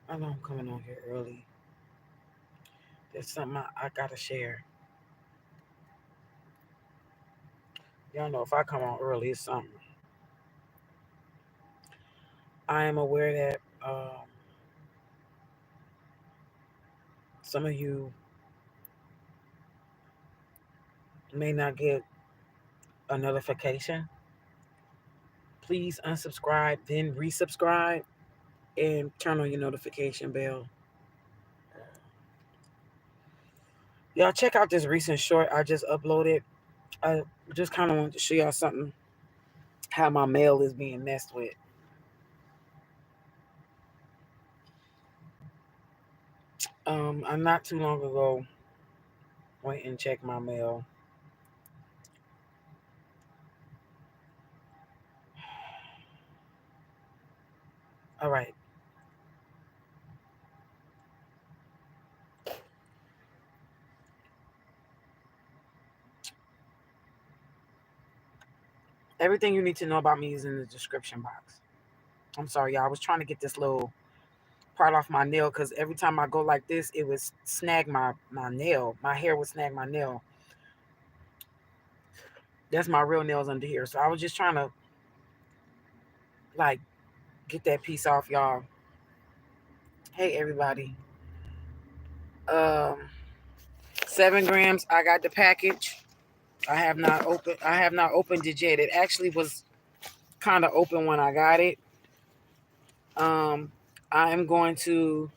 I know I'm coming on here early. There's something I gotta share. Y'all know if I come on early, it's something. I am aware that some of you may not get a notification. Please unsubscribe, then resubscribe, and turn on your notification bell. Y'all check out this recent short I just uploaded. I just kind of wanted to show y'all something, how my mail is being messed with. I not too long ago went and checked my mail. All right. Everything you need to know about me is in the description box. I'm sorry, y'all. I was trying to get this little part off my nail because every time I go like this, it would snag my nail. My hair would snag my nail. That's my real nails under here. So I was just trying to like get that piece off, y'all. Hey everybody. Um 7 grams. I got the package. I have not opened it yet. It actually was kind of open when I got it. Um I am going to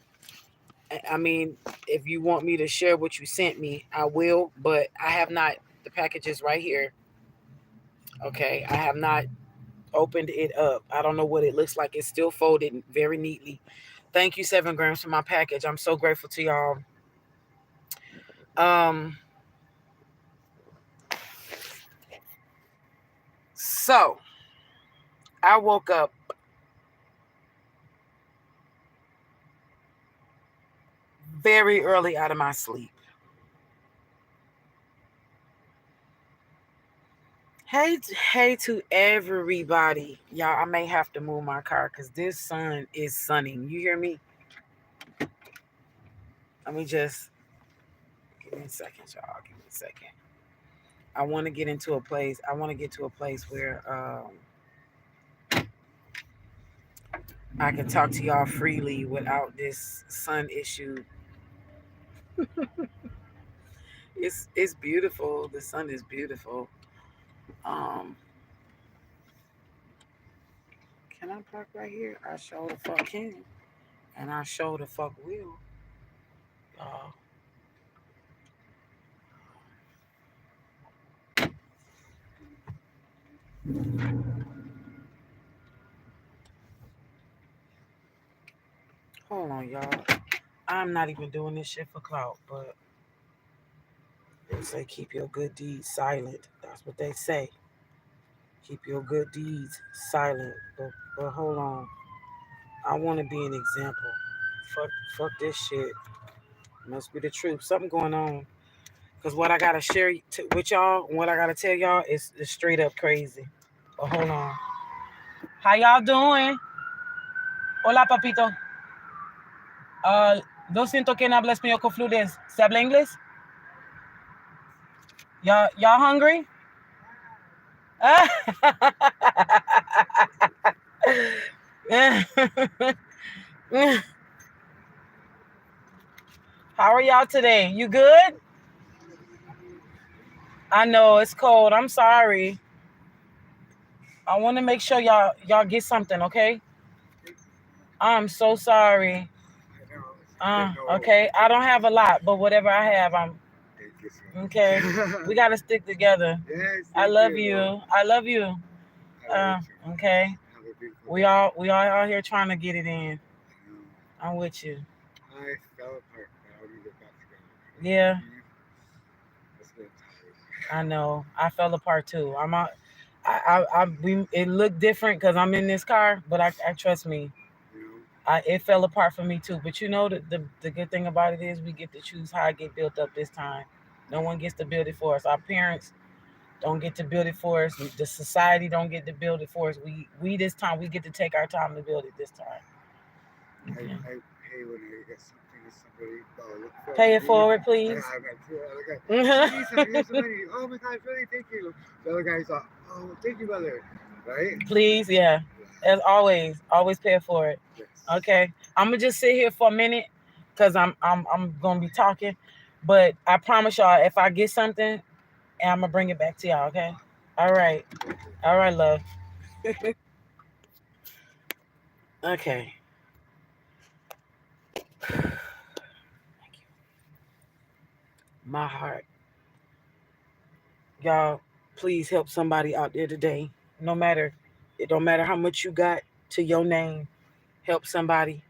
I mean, if you want me to share what you sent me, I will, but I have not the package is right here. Okay. I have not opened it up. I don't know what it looks like. It's still folded very neatly. Thank you, 7 grams, for my package. I'm so grateful to y'all. Um, so I woke up very early out of my sleep. Hey, hey to everybody. Y'all, I may have to move my car because this sun is sunning. You hear me? Let me just give me a second, y'all. Give me a second. I want to get into a place. I want to get to a place where I can talk to y'all freely without this sun issue. It's beautiful. The sun is beautiful. Um, can I park right here? I sure the fuck can, and I sure the fuck will. Uh, hold on, y'all. I'm not even doing this shit for clout, but they say keep your good deeds silent. That's what they say. Keep your good deeds silent. But hold on. I want to be an example. Fuck this shit. Must be the truth. Something going on. Cause what I gotta share with y'all, what I gotta tell y'all is straight up crazy. But hold on. How y'all doing? Hola, papito. Lo siento que no habla español con fluidez. ¿Se habla inglés? Y'all hungry? How are y'all today? You good? I know it's cold. I'm sorry. I want to make sure y'all get something, okay? I'm so sorry. Okay. I don't have a lot, but whatever I have, I'm okay. We gotta stick together. I love you. I love you. Uh, okay. We all out here trying to get it in. I'm with you. Yeah, I know. I fell apart too. I'm out. It looked different because I'm in this car, but I trust me. It fell apart for me too. But you know the good thing about it is we get to choose how it get built up this time. No one gets to build it for us. Our parents don't get to build it for us. The society don't get to build it for us. We this time we get to take our time to build it this time. I pay when I get something or somebody look for Pay it me. forward, please. I got two other guys. Here's some money. Oh my gosh, really? Thank you. The other guy's like, oh, thank you, brother. Right? Please, yeah. As always pay it forward. Yes. Okay. I'm gonna just sit here for a minute because I'm gonna be talking. But I promise y'all, if I get something, I'm gonna bring it back to y'all, okay? All right. Thank you. All right, love. Okay. My heart. Y'all, please help somebody out there today. No matter, it don't matter how much you got to your name. Help somebody.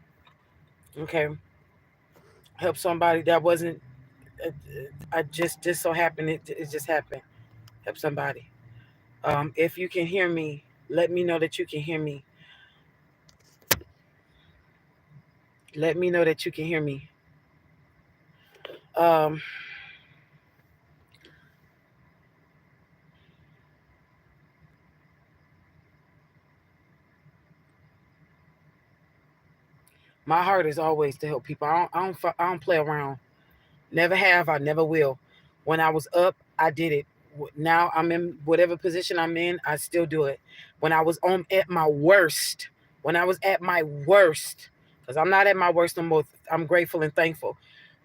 Okay. Help somebody that wasn't. I just so happened it just happened. Help somebody. If you can hear me, let me know that you can hear me. Let me know that you can hear me. Um, my heart is always to help people. I don't play around. Never have. I never will. When I was up, I did it. Now I'm in whatever position I'm in. I still do it. When I was on at my worst, when I was at my worst, because I'm not at my worst no more. I'm grateful and thankful.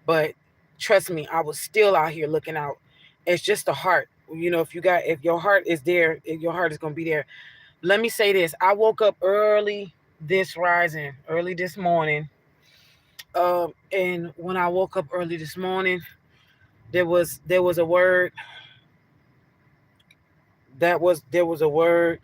But trust me, I was still out here looking out. It's just the heart. If your heart is there, your heart is gonna be there. Let me say this. I woke up early this morning. And when I woke up early this morning, there was a word there was a word.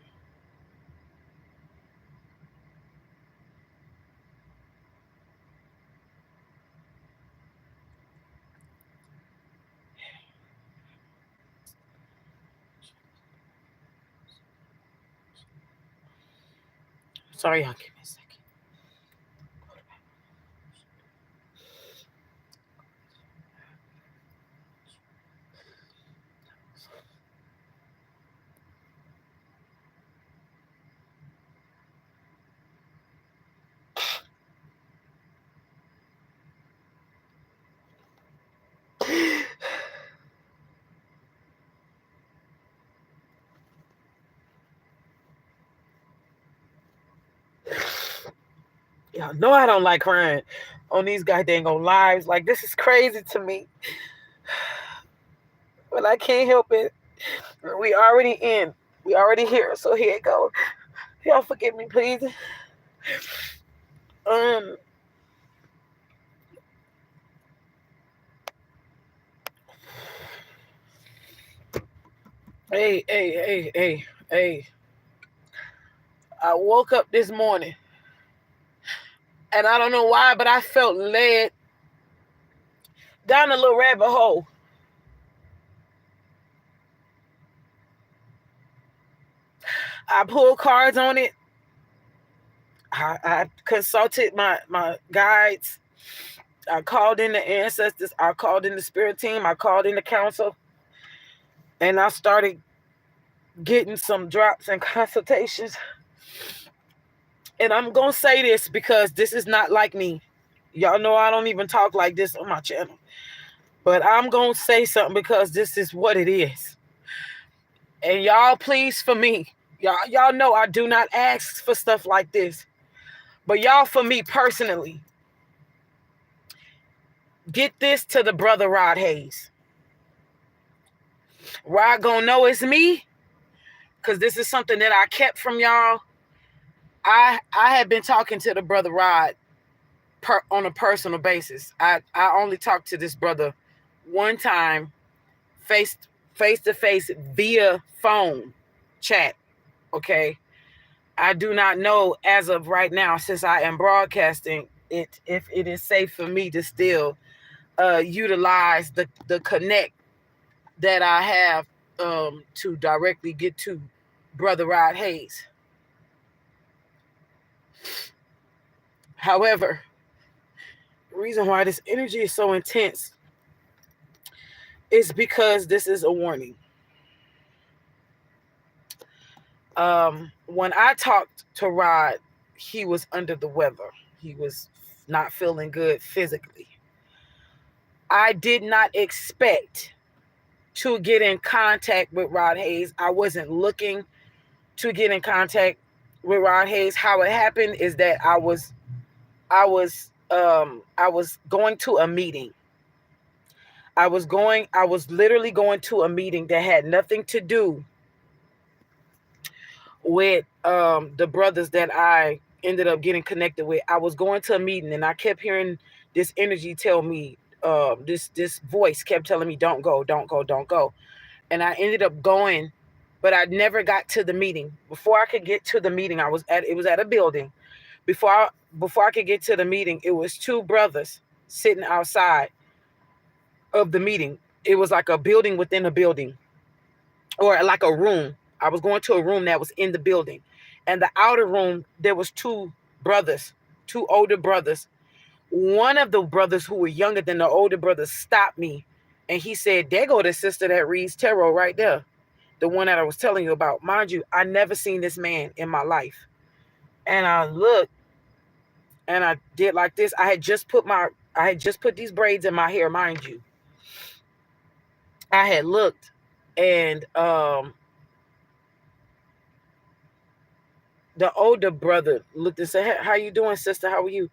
Sorry, y'all, give me a second. Y'all know I don't like crying on these goddamn lives. Like, this is crazy to me, but I can't help it. We already in. We already here. So here it goes. Y'all forgive me, please. Um. Hey. I woke up this morning, and I don't know why, but I felt led down a little rabbit hole. I pulled cards on it. I consulted my guides. I called in the ancestors. I called in the spirit team. I called in the council. And I started getting some drops and consultations. And I'm going to say this because this is not like me. Y'all know I don't even talk like this on my channel. But I'm going to say something because this is what it is. And y'all, please, for me. Y'all know I do not ask for stuff like this. But y'all, for me personally, get this to the brother Rod Hayes. Rod gonna know it's me, because this is something that I kept from y'all. I had been talking to the brother Rod on a personal basis. I only talked to this brother one time, face to face via phone chat. Okay, I do not know as of right now, since I am broadcasting it, if it is safe for me to still utilize the connect that I have to directly get to brother Rod Hayes. However, the reason why this energy is so intense is because this is a warning. When I talked to Rod, he was under the weather. He was not feeling good physically. I did not expect to get in contact with Rod Hayes. I wasn't looking to get in contact with Rod Hayes. How it happened is that I was going to a meeting. I was literally going to a meeting that had nothing to do with the brothers that I ended up getting connected with. I was going to a meeting and I kept hearing this energy tell me, this voice kept telling me, don't go, don't go, don't go. And I ended up going, but I never got to the meeting. Before I could get to the meeting, it was at a building. Before I could get to the meeting, it was two brothers sitting outside of the meeting. It was like a building within a building, or like a room. I was going to a room that was in the building. And the outer room, there was two brothers, two older brothers. One of the brothers who were younger than the older brothers stopped me. And he said, there go the sister that reads tarot right there. The one that I was telling you about. Mind you, I never seen this man in my life. And I looked and I did like this. I had just put these braids in my hair, mind you. I had looked and the older brother looked and said, hey, how you doing, sister? How are you?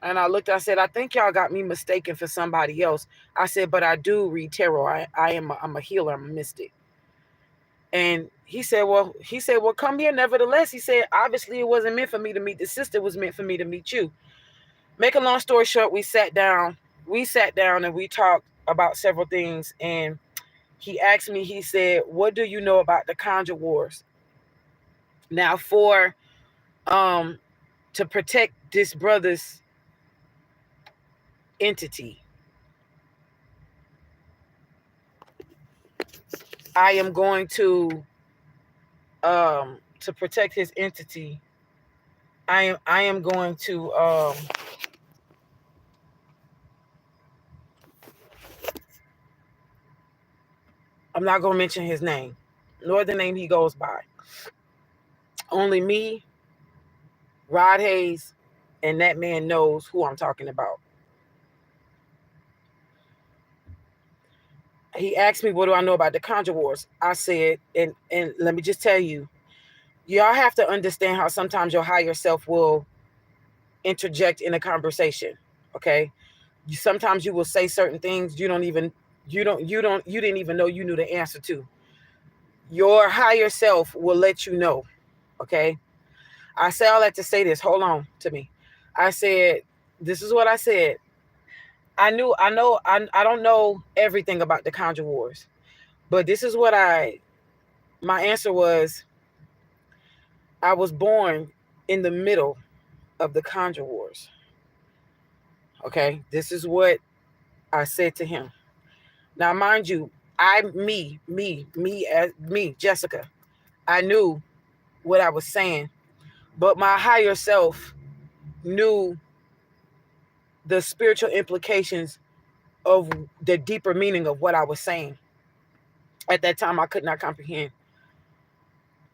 And I looked, I said, I think y'all got me mistaken for somebody else. I said, but I do read tarot. I'm a healer. I'm a mystic. And he said, well, come here. Nevertheless, he said, obviously it wasn't meant for me to meet the sister. It was meant for me to meet you. Make a long story short, we sat down and we talked about several things. And he asked me, he said, what do you know about the Conjure Wars? Now to protect this brother's entity, I am going to protect his entity. I am going to I'm not going to mention his name, nor the name he goes by. Only me, Rod Hayes, and that man knows who I'm talking about. He asked me, what do I know about the Conjure Wars? I said, and let me just tell you, y'all have to understand how sometimes your higher self will interject in a conversation. Okay. Sometimes you will say certain things you didn't even know you knew the answer to. Your higher self will let you know. Okay. I say all that to say this. Hold on to me. I said, this is what I said. I don't know everything about the Conjure Wars, but this is what my answer was. I was born in the middle of the Conjure Wars. Okay. This is what I said to him. Now, mind you, Jessica, I knew what I was saying, but my higher self knew the spiritual implications of the deeper meaning of what I was saying. At that time, I could not comprehend.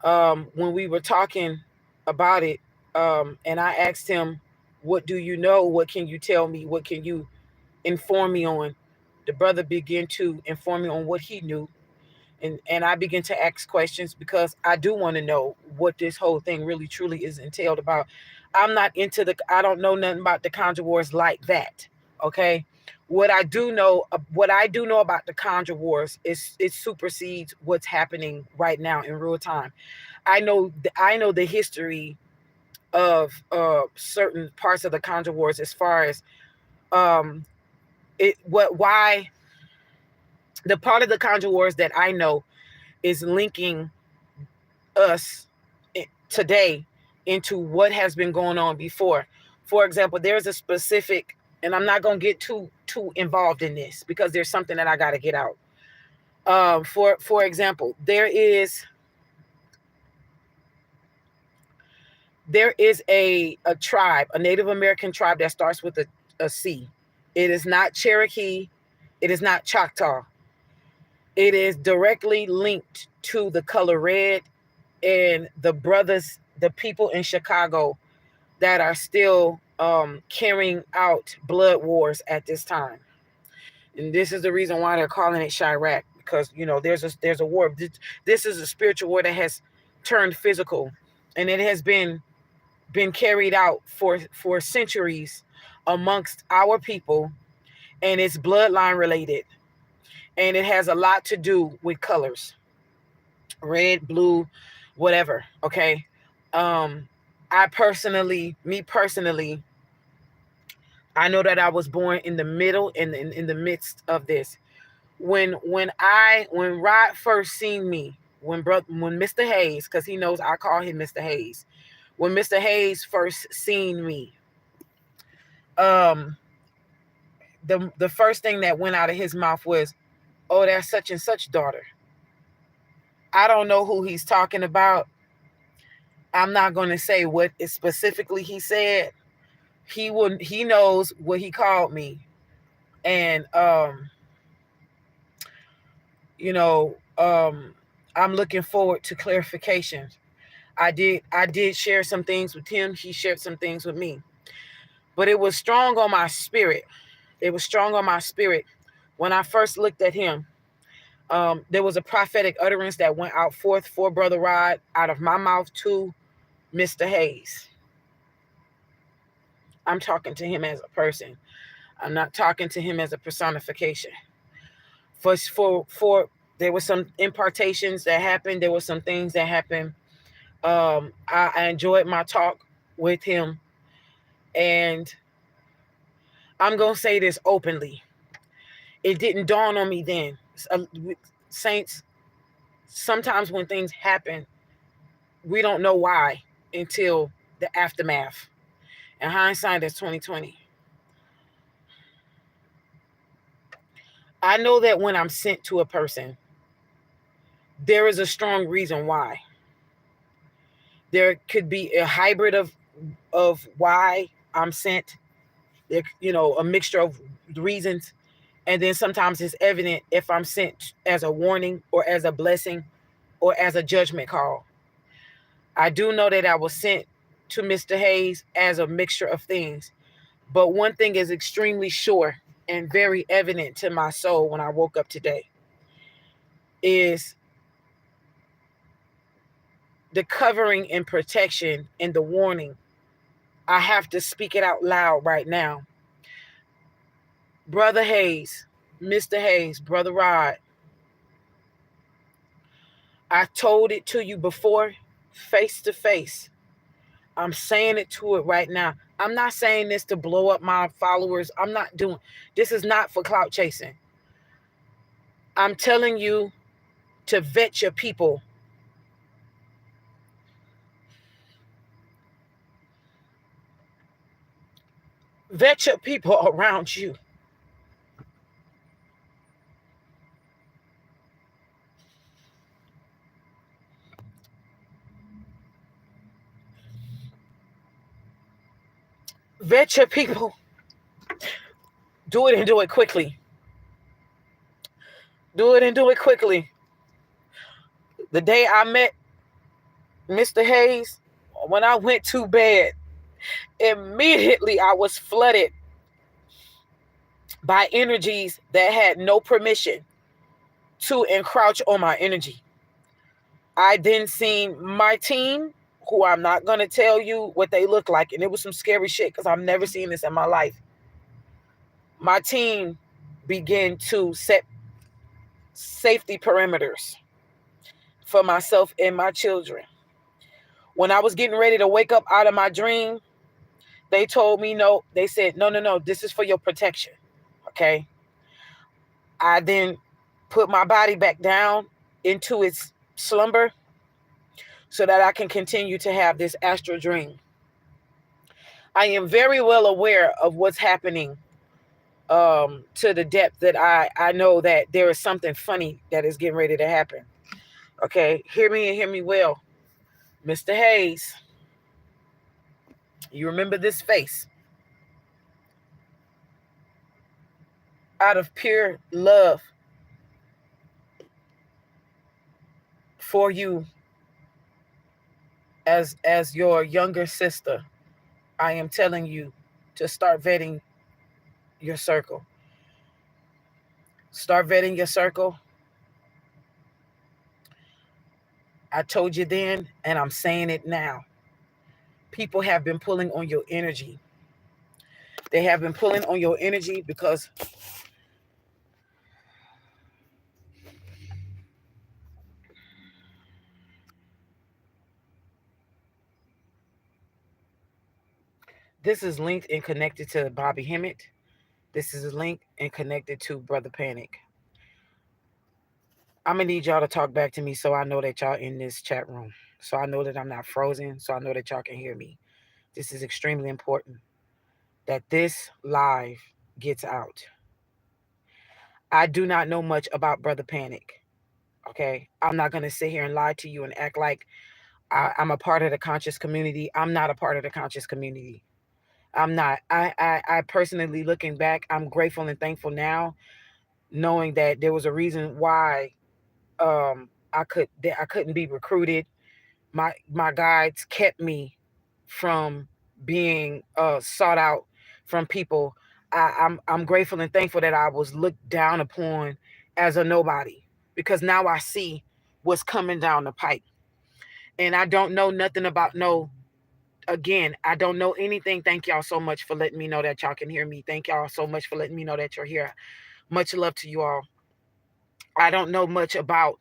When we were talking about it, and I asked him, what do you know? What can you tell me? What can you inform me on? The brother began to inform me on what he knew. And I began to ask questions because I do want to know what this whole thing really truly is entailed about. I don't know nothing about the Conjure Wars like that. Okay. What I do know about the Conjure Wars is it supersedes what's happening right now in real time. I know the history of certain parts of the Conjure Wars as far as why the part of the Conjure Wars that I know is linking us today into what has been going on before. For example, there's a specific, and I'm not going to get too involved in this because there's something that I got to get out. For example, there is a tribe, a Native American tribe that starts with a C. It is not Cherokee. It is not Choctaw. It is directly linked to the color red, and the people in Chicago that are still carrying out blood wars at this time. And this is the reason why they're calling it Chirac, because there's a war. This is a spiritual war that has turned physical, and it has been carried out for centuries amongst our people, and it's bloodline related, and it has a lot to do with colors, red, blue, whatever. Okay. Me personally, I know that I was born in the middle, in the midst of this. When Rod first seen me, when Mr. Hayes, because he knows I call him Mr. Hayes, when Mr. Hayes first seen me, the first thing that went out of his mouth was, "Oh, that's such and such daughter." I don't know who he's talking about. I'm not going to say what specifically he said. He knows what he called me. And I'm looking forward to clarification. I did share some things with him. He shared some things with me. But it was strong on my spirit. It was strong on my spirit when I first looked at him. There was a prophetic utterance that went out forth for Brother Rod out of my mouth to Mr. Hayes. I'm talking to him as a person. I'm not talking to him as a personification. For there were some impartations that happened. There were some things that happened. I enjoyed my talk with him, and I'm gonna say this openly. It didn't dawn on me then. Saints, sometimes when things happen, we don't know why until the aftermath. And hindsight is 2020. I know that when I'm sent to a person, there is a strong reason why. There could be a hybrid of why I'm sent. There, a mixture of reasons. And then sometimes it's evident if I'm sent as a warning or as a blessing or as a judgment call. I do know that I was sent to Mr. Hayes as a mixture of things. But one thing is extremely sure and very evident to my soul when I woke up today is the covering and protection and the warning. I have to speak it out loud right now. Brother Hayes, Mr. Hayes, Brother Rod, I told it to you before, face to face. I'm saying it to it right now. I'm not saying this to blow up my followers. This is not for clout chasing. I'm telling you to vet your people. Vet your people around you. Vet your people. Do it and do it quickly. Do it and do it quickly. The day I met Mr. Hayes, when I went to bed, immediately I was flooded by energies that had no permission to encroach on my energy. I then seen my team, who I'm not going to tell you what they look like, and it was some scary shit because I've never seen this in my life. My team began to set safety perimeters for myself and my children. When I was getting ready to wake up out of my dream, they told me no. They said, no, this is for your protection. Okay. I then put my body back down into its slumber so that I can continue to have this astral dream. I am very well aware of what's happening to the depth that I know that there is something funny that is getting ready to happen. Okay, hear me and hear me well. Mr. Hayes, you remember this face. Out of pure love for you as your younger sister, I am telling you to start vetting your circle. Start vetting your circle. I told you then, and I'm saying it now. People have been pulling on your energy. They have been pulling on your energy because this is linked and connected to Bobby Hemmett. This is linked and connected to Brother Panic. I'm going to need y'all to talk back to me so I know that y'all in this chat room. So I know that I'm not frozen. So I know that y'all can hear me. This is extremely important that this live gets out. I do not know much about Brother Panic. Okay? I'm not going to sit here and lie to you and act like I'm a part of the conscious community. I'm not a part of the conscious community. I'm not. I personally, looking back, I'm grateful and thankful now, knowing that there was a reason why I couldn't be recruited. My guides kept me from being sought out from people. I'm grateful and thankful that I was looked down upon as a nobody, because now I see what's coming down the pipe. And I don't know nothing about again, I don't know anything. Thank y'all so much for letting me know that y'all can hear me. Thank y'all so much for letting me know that you're here. Much love to you all. I don't know much about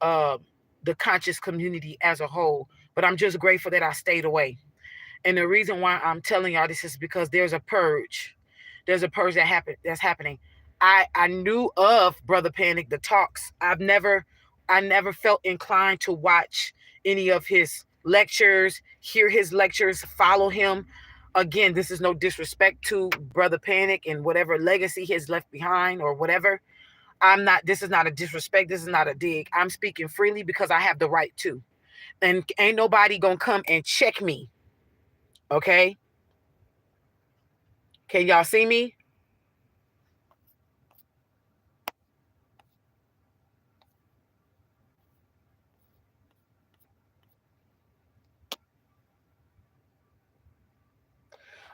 the conscious community as a whole, but I'm just grateful that I stayed away. And the reason why I'm telling y'all this is because there's a purge. There's a purge that's happening. I knew of Brother Panic, the talks. I never felt inclined to watch any of his lectures, hear his lectures, follow him. Again, this is no disrespect to Brother Panic and whatever legacy he has left behind or whatever. This is not a disrespect. This is not a dig. I'm speaking freely because I have the right to. And ain't nobody gonna come and check me. Okay? Can y'all see me?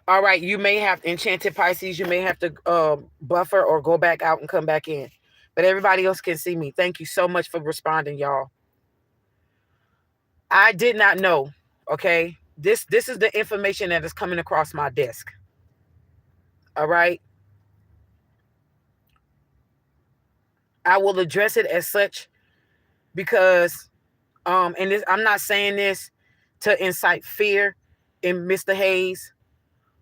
All right, you may have Enchanted Pisces. You may have to buffer or go back out and come back in. But everybody else can see me. Thank you so much for responding, y'all. I did not know, okay? This is the information that is coming across my desk. All right? I will address it as such because and this, I'm not saying this to incite fear in Mr. Hayes.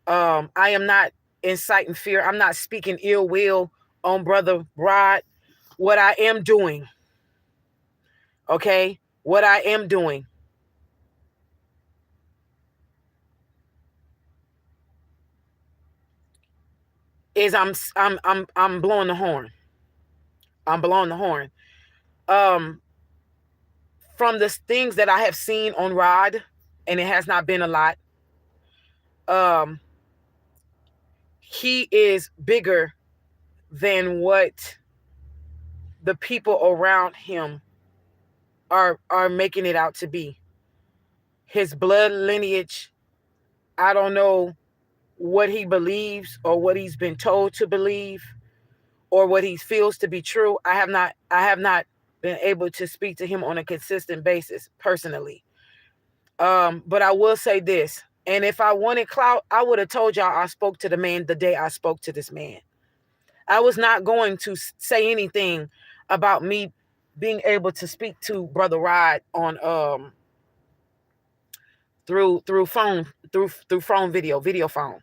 I am not inciting fear. I'm not speaking ill will on Brother Rod. What I am doing, okay? What I am doing is I'm blowing the horn. I'm blowing the horn. From the things that I have seen on Rod, and it has not been a lot, he is bigger than what the people around him are making it out to be. His blood lineage, I don't know what he believes or what he's been told to believe or what he feels to be true. I have not been able to speak to him on a consistent basis personally. But I will say this, and if I wanted clout, I would have told y'all I spoke to the man the day I spoke to this man. I was not going to say anything about me being able to speak to Brother Rod on through phone video phone.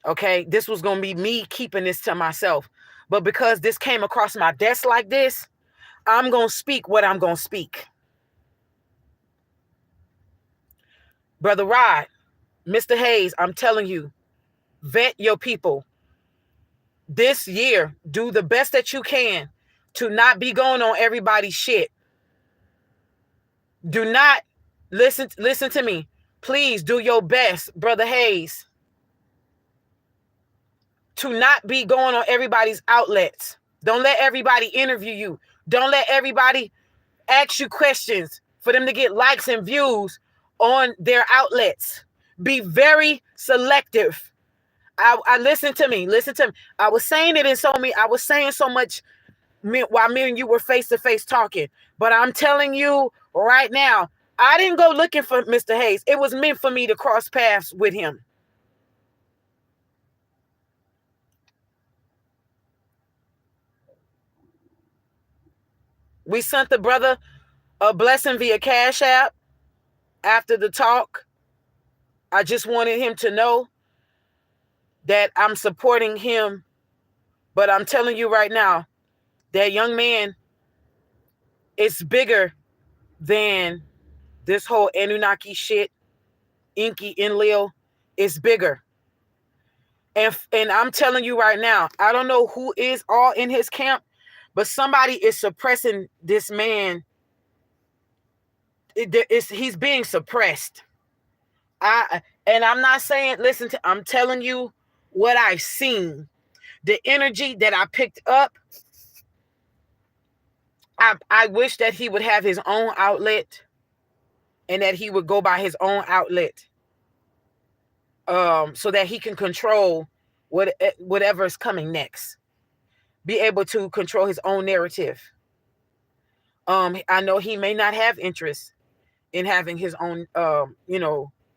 Okay, this was gonna be me keeping this to myself, but because this came across my desk like this, I'm gonna speak what I'm gonna speak. Brother Rod, Mr. Hayes, I'm telling you, vet your people. This year, do the best that you can to not be going on everybody's shit. Do not listen to me. Please do your best, Brother Hayes, to not be going on everybody's outlets. Don't let everybody interview you. Don't let everybody ask you questions for them to get likes and views on their outlets. Be very selective. I listen to me. Listen to me. I was saying it in so many. I was saying so much while me and you were face to face talking. But I'm telling you right now, I didn't go looking for Mr. Hayes. It was meant for me to cross paths with him. We sent the brother a blessing via Cash App after the talk. I just wanted him to know that I'm supporting him. But I'm telling you right now, that young man is bigger than this whole Anunnaki shit. Inky Enlil is bigger. And I'm telling you right now, I don't know who is all in his camp, but somebody is suppressing this man. He's being suppressed. And I'm not saying, listen to, I'm telling you what I've seen. The energy that I picked up, I wish that he would have his own outlet and that he would go by his own outlet, so that he can control whatever is coming next. Be able to control his own narrative. I know he may not have interest in having his own,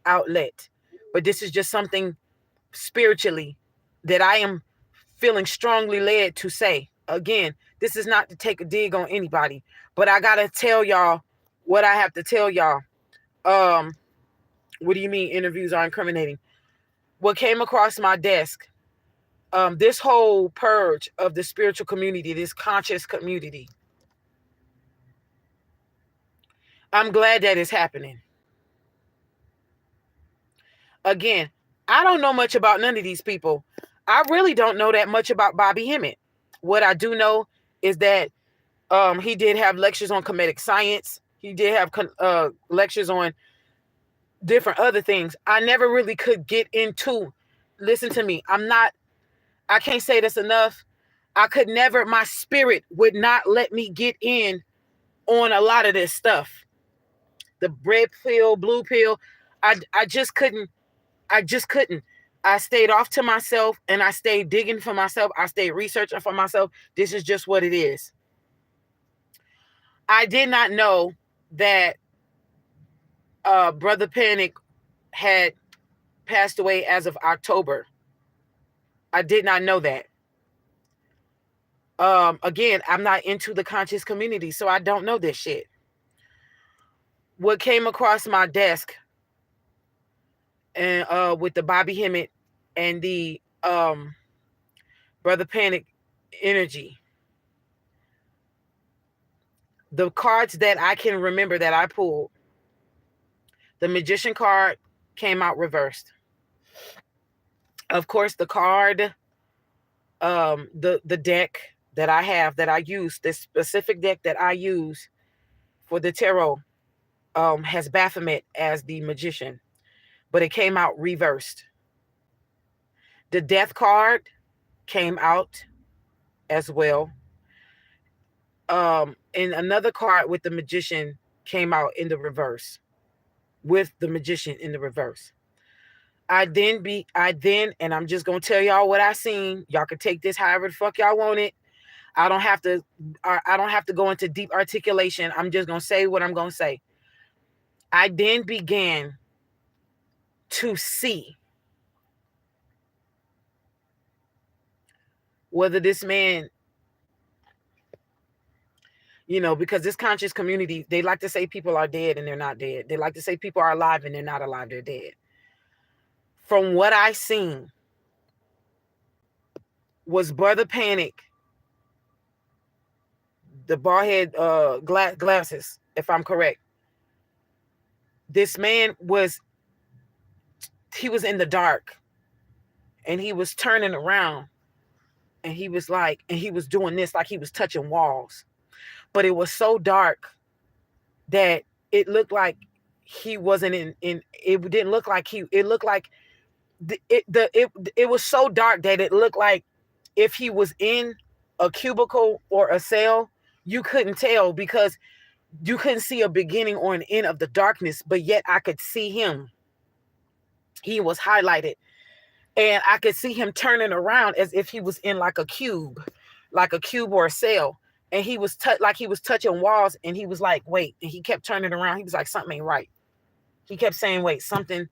outlet, but this is just something spiritually that I am feeling strongly led to say. Again, this is not to take a dig on anybody, but I gotta tell y'all what I have to tell y'all. What do you mean interviews are incriminating? What came across my desk, this whole purge of the spiritual community, this conscious community, I'm glad that it's happening. Again, I don't know much about none of these people. I really don't know that much about Bobby Hemmitt. What I do know is that he did have lectures on comedic science. He did have lectures on different other things. I never really could get into, listen to me, I can't say this enough. I could never, my spirit would not let me get in on a lot of this stuff. The red pill, blue pill, I just couldn't. I stayed off to myself and I stayed digging for myself. I stayed researching for myself. This is just what it is. I did not know that Brother Panic had passed away as of October. I did not know that. Again, I'm not into the conscious community, so I don't know this shit. What came across my desk and with the Bobby Hemmitt and the Brother Panic energy, the cards that I can remember that I pulled, the Magician card came out reversed. Of course, the card, the deck that I have, that I use, this specific deck that I use for the tarot, has Baphomet as the Magician, but it came out reversed. The Death card came out as well. And another card with the Magician came out in the reverse, with the Magician in the reverse. I then, and I'm just gonna tell y'all what I seen. Y'all can take this however the fuck y'all want it. I don't have to go into deep articulation. I'm just gonna say what I'm gonna say. I then began to see whether this man, because this conscious community, they like to say people are dead and they're not dead. They like to say people are alive and they're not alive, they're dead. From what I seen, was Brother Panic, the bald head glasses, if I'm correct. This man was in the dark and he was turning around and he was doing this, like he was touching walls. But it was so dark that it looked like he wasn't in it didn't look like it looked like it was so dark that it looked like if he was in a cubicle or a cell, you couldn't tell because you couldn't see a beginning or an end of the darkness, but yet I could see him. He was highlighted, and I could see him turning around as if he was in like a cube or a cell. And he was like he was touching walls, and he was like, wait, and he kept turning around. He was like, something ain't right. He kept saying, wait, something's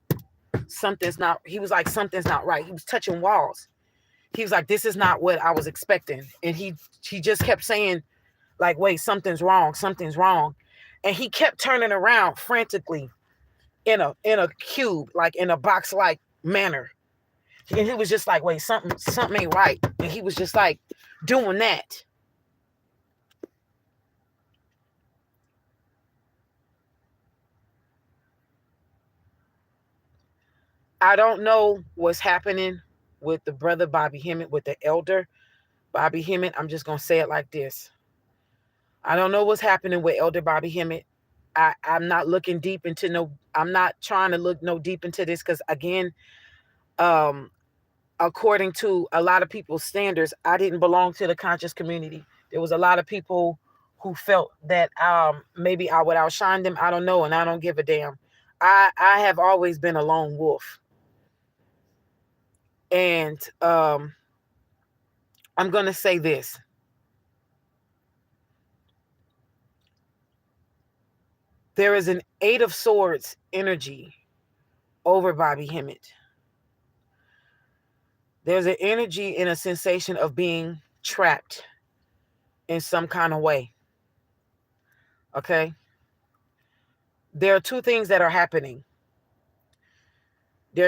not. He was like, something's not right. He was touching walls. He was like, this is not what I was expecting. And he just kept saying, like, wait, something's wrong. And he kept turning around frantically in a cube, like in a box-like manner. And he was just like, wait, something ain't right. And he was just like doing that. I don't know what's happening with the brother Bobby Hemmett, with the elder Bobby Hemmett. I'm just going to say it like this. I don't know what's happening with Elder Bobby Hemmett. I'm not looking deep into I'm not trying to look deep into this, because again, according to a lot of people's standards, I didn't belong to the conscious community. There was a lot of people who felt that maybe I would outshine them. I don't know, and I don't give a damn. I have always been a lone wolf. And I'm going to say this. There is an 8 of Swords energy over Bobby Hemmett. There's an energy and a sensation of being trapped in some kind of way. Okay? There are two things that are happening. There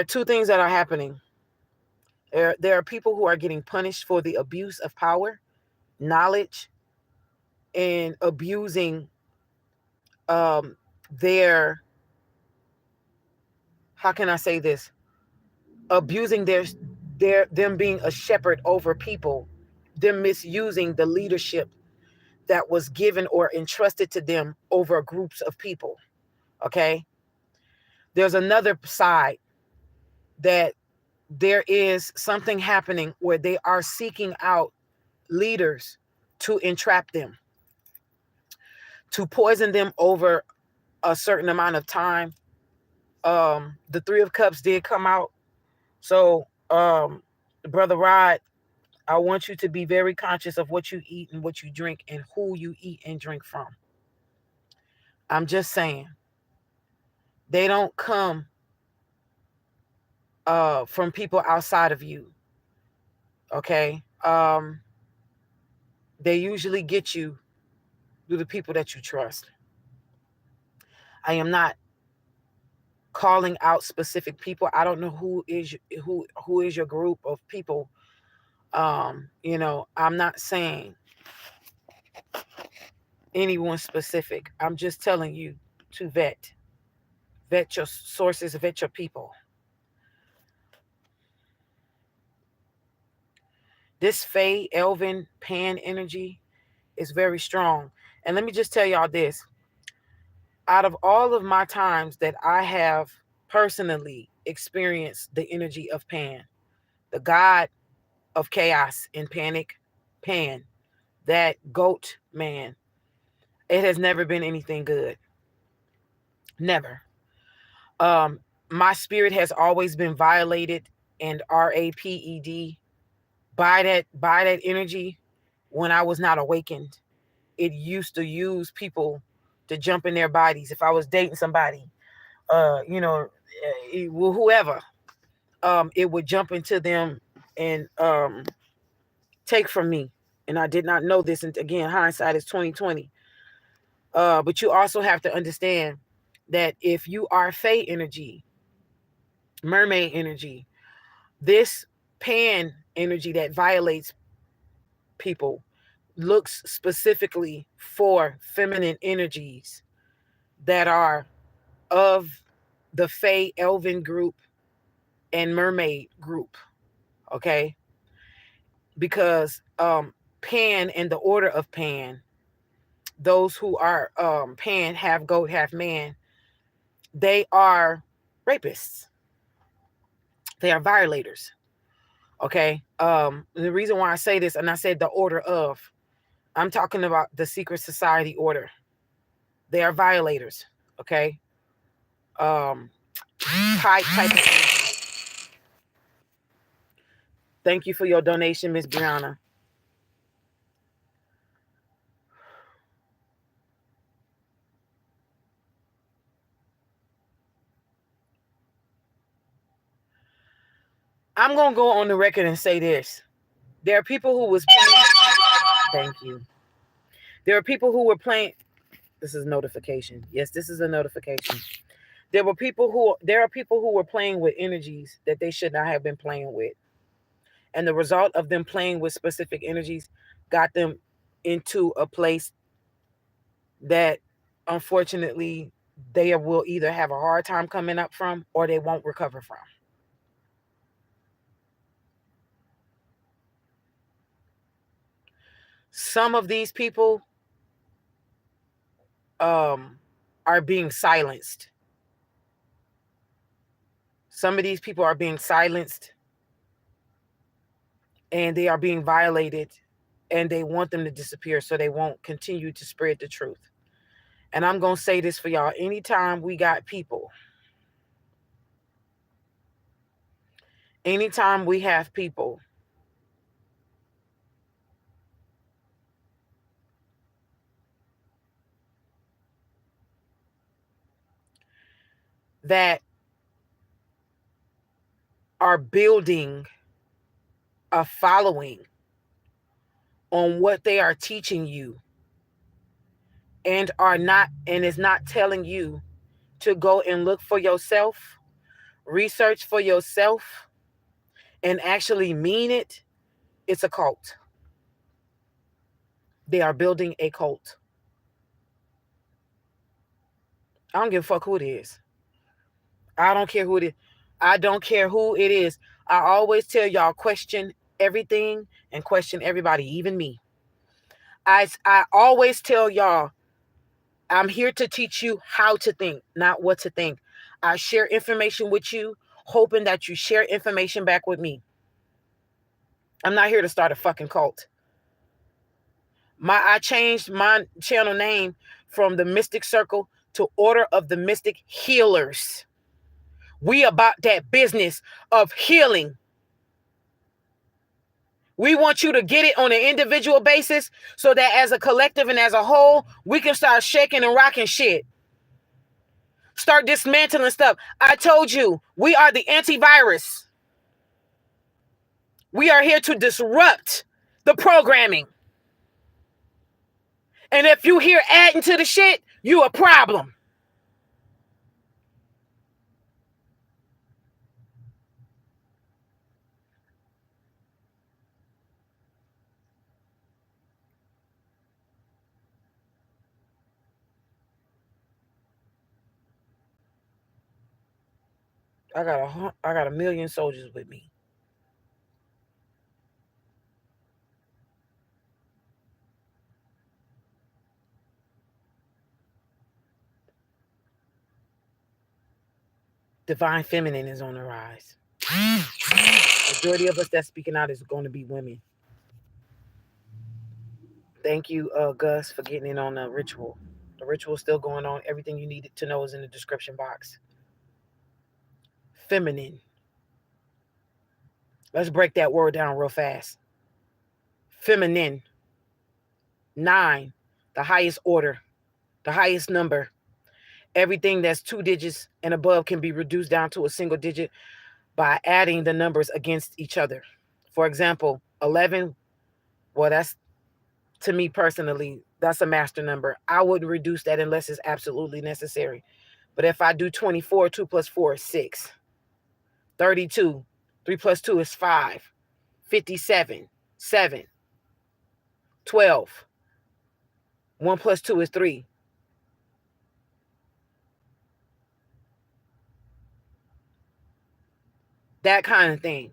are people who are getting punished for the abuse of power, knowledge, and abusing their, how can I say this? Abusing them being a shepherd over people, them misusing the leadership that was given or entrusted to them over groups of people. Okay? There's another side, that there is something happening where they are seeking out leaders to entrap them, to poison them over a certain amount of time. The 3 of Cups did come out. So, Brother Rod, I want you to be very conscious of what you eat and what you drink and who you eat and drink from. I'm just saying, they don't come from people outside of you. Okay? They usually get you through the people that you trust. I am not calling out specific people. I don't know who is your group of people. I'm not saying anyone specific. I'm just telling you to vet your sources, vet your people. This Fae, Elven, Pan energy is very strong. And let me just tell y'all this. Out of all of my times that I have personally experienced the energy of Pan, the god of chaos and panic, Pan, that goat man, it has never been anything good. Never. My spirit has always been violated and raped by that energy when I was not awakened. It used to use people to jump in their bodies. If I was dating somebody, whoever, it would jump into them and take from me. And I did not know this. And again, hindsight is 2020. But you also have to understand that if you are Fae energy, mermaid energy, this Pan energy that violates people looks specifically for feminine energies that are of the Fae Elven group and mermaid group. Okay? Because Pan and the order of Pan, those who are Pan, half goat, half man, they are rapists. They are violators. Okay? The reason why I say this, and I said the order of, I'm talking about the secret society order. They are violators. Okay? Type of energy. Thank you for your donation, Miss Brianna. I'm going to go on the record and say this. There are people who was playing. Thank you. There are people who were playing. This is notification. Yes, this is a notification. There are people who were playing with energies that they should not have been playing with. And the result of them playing with specific energies got them into a place that unfortunately they will either have a hard time coming up from or they won't recover from. Some of these people are being silenced. Some of these people are being silenced and they are being violated, and they want them to disappear so they won't continue to spread the truth. And I'm going to say this for y'all. Anytime we have people that are building a following on what they are teaching you and is not telling you to go and look for yourself, research for yourself, and actually mean it, it's a cult. They are building a cult. I don't give a fuck who it is. I don't care who it is. I don't care who it is. I always tell y'all, question everything and question everybody, even me. I always tell y'all, I'm here to teach you how to think, not what to think. I share information with you, hoping that you share information back with me. I'm not here to start a fucking cult. I changed my channel name from the Mystic Circle to Order of the Mystic Healers. We about that business of healing. We want you to get it on an individual basis so that as a collective and as a whole, we can start shaking and rocking shit. Start dismantling stuff. I told you, we are the antivirus. We are here to disrupt the programming. And if you hear adding to the shit, you a problem. I got a million soldiers with me. Divine feminine is on the rise. Majority of us that's speaking out is going to be women. Thank you, Gus, for getting in on the ritual. The ritual is still going on. Everything you need to know is in the description box. Feminine. Let's break that word down real fast. Feminine. 9, the highest order, the highest number. Everything that's 2 digits and above can be reduced down to a single digit by adding the numbers against each other. For example, 11, well, that's, to me personally, that's a master number. I wouldn't reduce that unless it's absolutely necessary. But if I do 24, 2 plus 4 is 6. 32, 3 plus 2 is 5. 57, 7. 12, 1 plus 2 is 3. That kind of thing.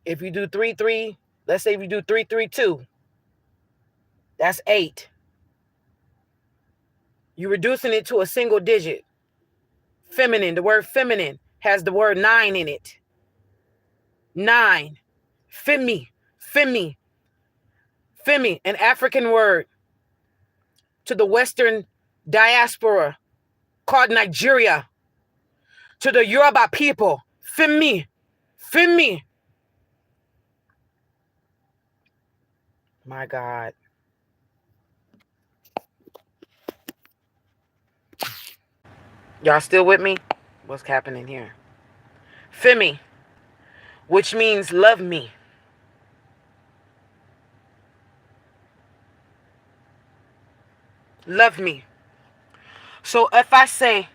If you do 3, 3, let's say if you do 3, 3, 2, that's 8. You're reducing it to a single digit. Feminine, the word feminine has the word 9 in it. 9. Femi, an African word to the Western diaspora called Nigeria, to the Yoruba people Femi. Femi. My God. Y'all still with me? What's happening here? Femi, which means love me. Love me. So if I say,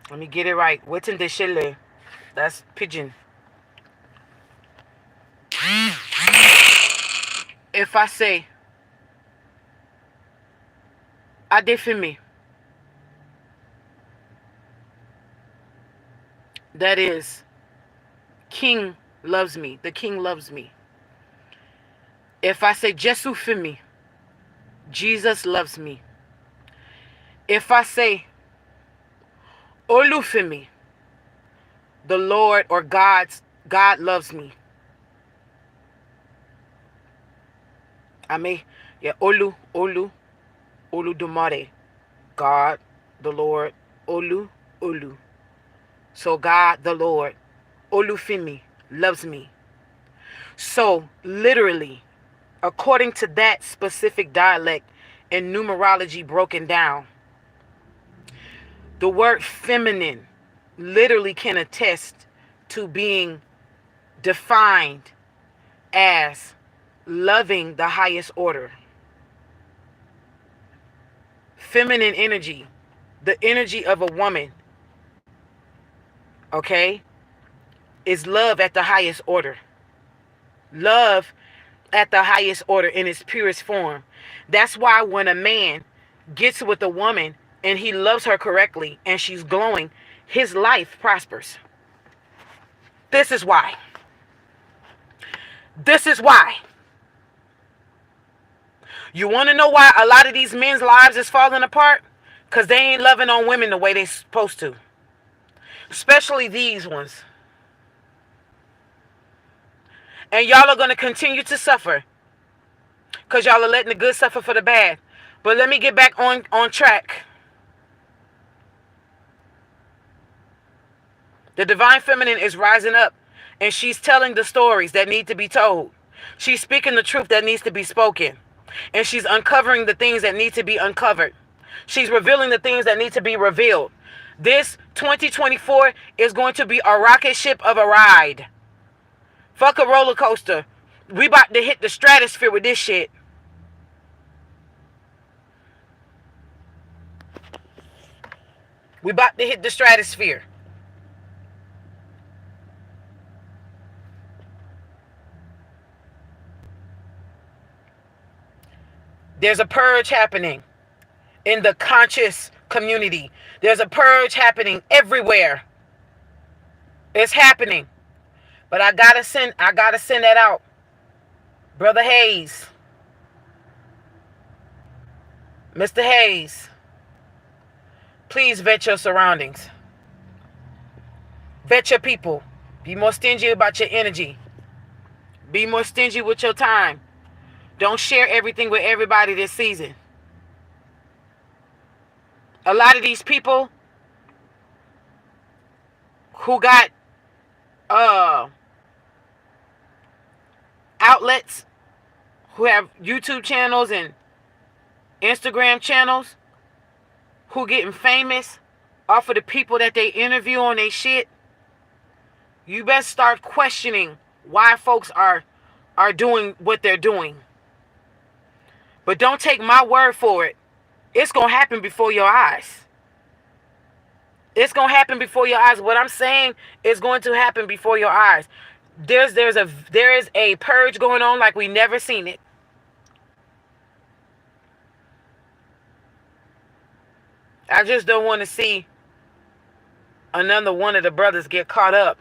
let me get it right. What's in the shille? That's pigeon. If I say, Ade Femi, that is, King loves me. The King loves me. If I say Jesu Femi, Jesus loves me. If I say Olu Femi, the Lord or God loves me. I may, yeah, Olu Dumare. God, the Lord, Olu. So God, the Lord, Olufemi, loves me. So literally, according to that specific dialect and numerology broken down, the word feminine literally can attest to being defined as loving the highest order. Feminine energy, the energy of a woman, okay, is love at the highest order. Love at the highest order in its purest form. That's why when a man gets with a woman and he loves her correctly and she's glowing, his life prospers. This is why. This is why. You want to know why a lot of these men's lives is falling apart? Because they ain't loving on women the way they supposed to. Especially these ones. And y'all are going to continue to suffer. Because y'all are letting the good suffer for the bad. But let me get back on track. The divine feminine is rising up. And she's telling the stories that need to be told. She's speaking the truth that needs to be spoken. And she's uncovering the things that need to be uncovered. She's revealing the things that need to be revealed. This 2024 is going to be a rocket ship of a ride. Fuck a roller coaster. We about to hit the stratosphere with this shit. We about to hit the stratosphere. There's a purge happening in the conscious community. There's a purge happening everywhere. It's happening. But I gotta send that out. Brother Hayes. Mr. Hayes. Please vet your surroundings. Vet your people. Be more stingy about your energy. Be more stingy with your time. Don't share everything with everybody this season. A lot of these people who got outlets, who have YouTube channels and Instagram channels, who getting famous off of the people that they interview on their shit, you best start questioning why folks are doing what they're doing. But don't take my word for it. It's going to happen before your eyes. It's going to happen before your eyes. What I'm saying is going to happen before your eyes. There is a purge going on like we never seen it. I just don't want to see another one of the brothers get caught up.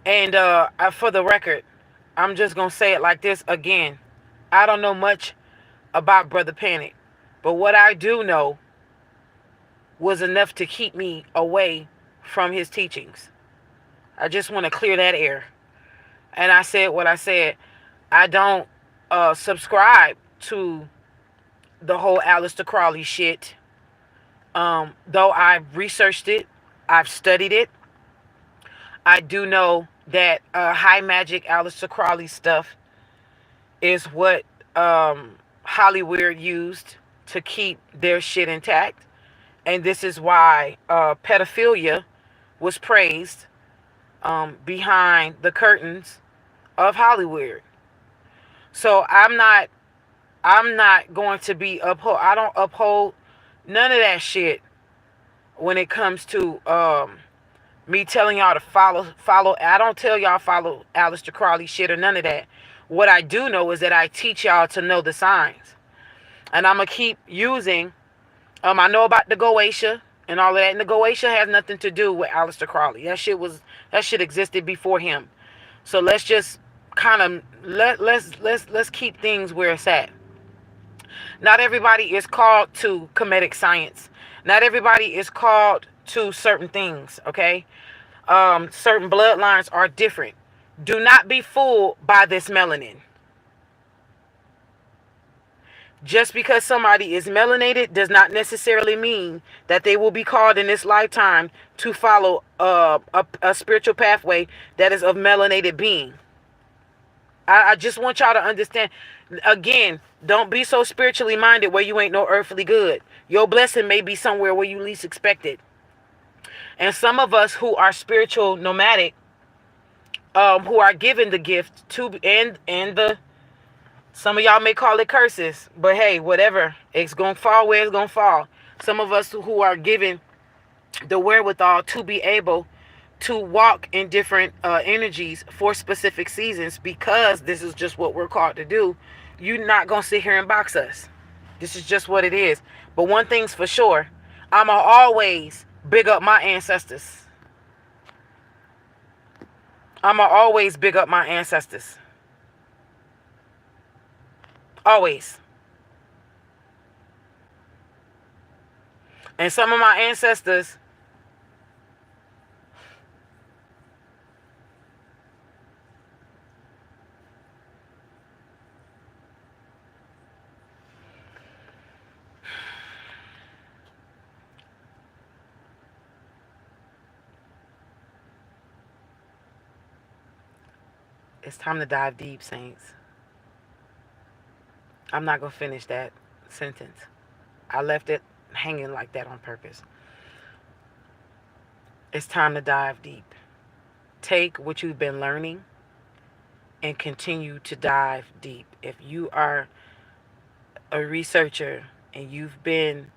And for the record, I'm just going to say it like this again. I don't know much about Brother Panic, but what I do know was enough to keep me away from his teachings. I just want to clear that air. And I said what I said. I don't subscribe to the whole Aleister Crowley shit. Though I've researched it, I've studied it, I do know that high magic Aleister Crowley stuff is what Hollywood used to keep their shit intact. And this is why pedophilia was praised behind the curtains of Hollywood. So I'm not going to be uphold. I don't uphold none of that shit when it comes to me telling y'all to follow. I don't tell y'all follow Aleister Crowley shit or none of that. What I do know is that I teach y'all to know the signs, and I'm gonna keep using. I know about the Goetia and all of that, and the Goetia has nothing to do with Aleister Crowley. That shit existed before him. So let's just kind of let's keep things where it's at. Not everybody is called to Kemetic science. Not everybody is called to certain things. Okay, certain bloodlines are different. Do not be fooled by this melanin. Just because somebody is melanated does not necessarily mean that they will be called in this lifetime to follow a spiritual pathway that is of melanated being. I just want y'all to understand. Again, don't be so spiritually minded where you ain't no earthly good. Your blessing may be somewhere where you least expect it. And some of us who are spiritual nomadic, who are given the gift to and the some of y'all may call it curses, but hey, whatever. It's gonna fall where it's gonna fall. Some of us who are given the wherewithal to be able to walk in different energies for specific seasons, because this is just what we're called to do. You're not gonna sit here and box us. This is just what it is. But one thing's for sure, I'ma always big up my ancestors. I'ma always big up my ancestors. Always. And some of my ancestors, it's time to dive deep, saints. I'm not going to finish that sentence. I left it hanging like that on purpose. It's time to dive deep. Take what you've been learning and continue to dive deep. If you are a researcher and you've been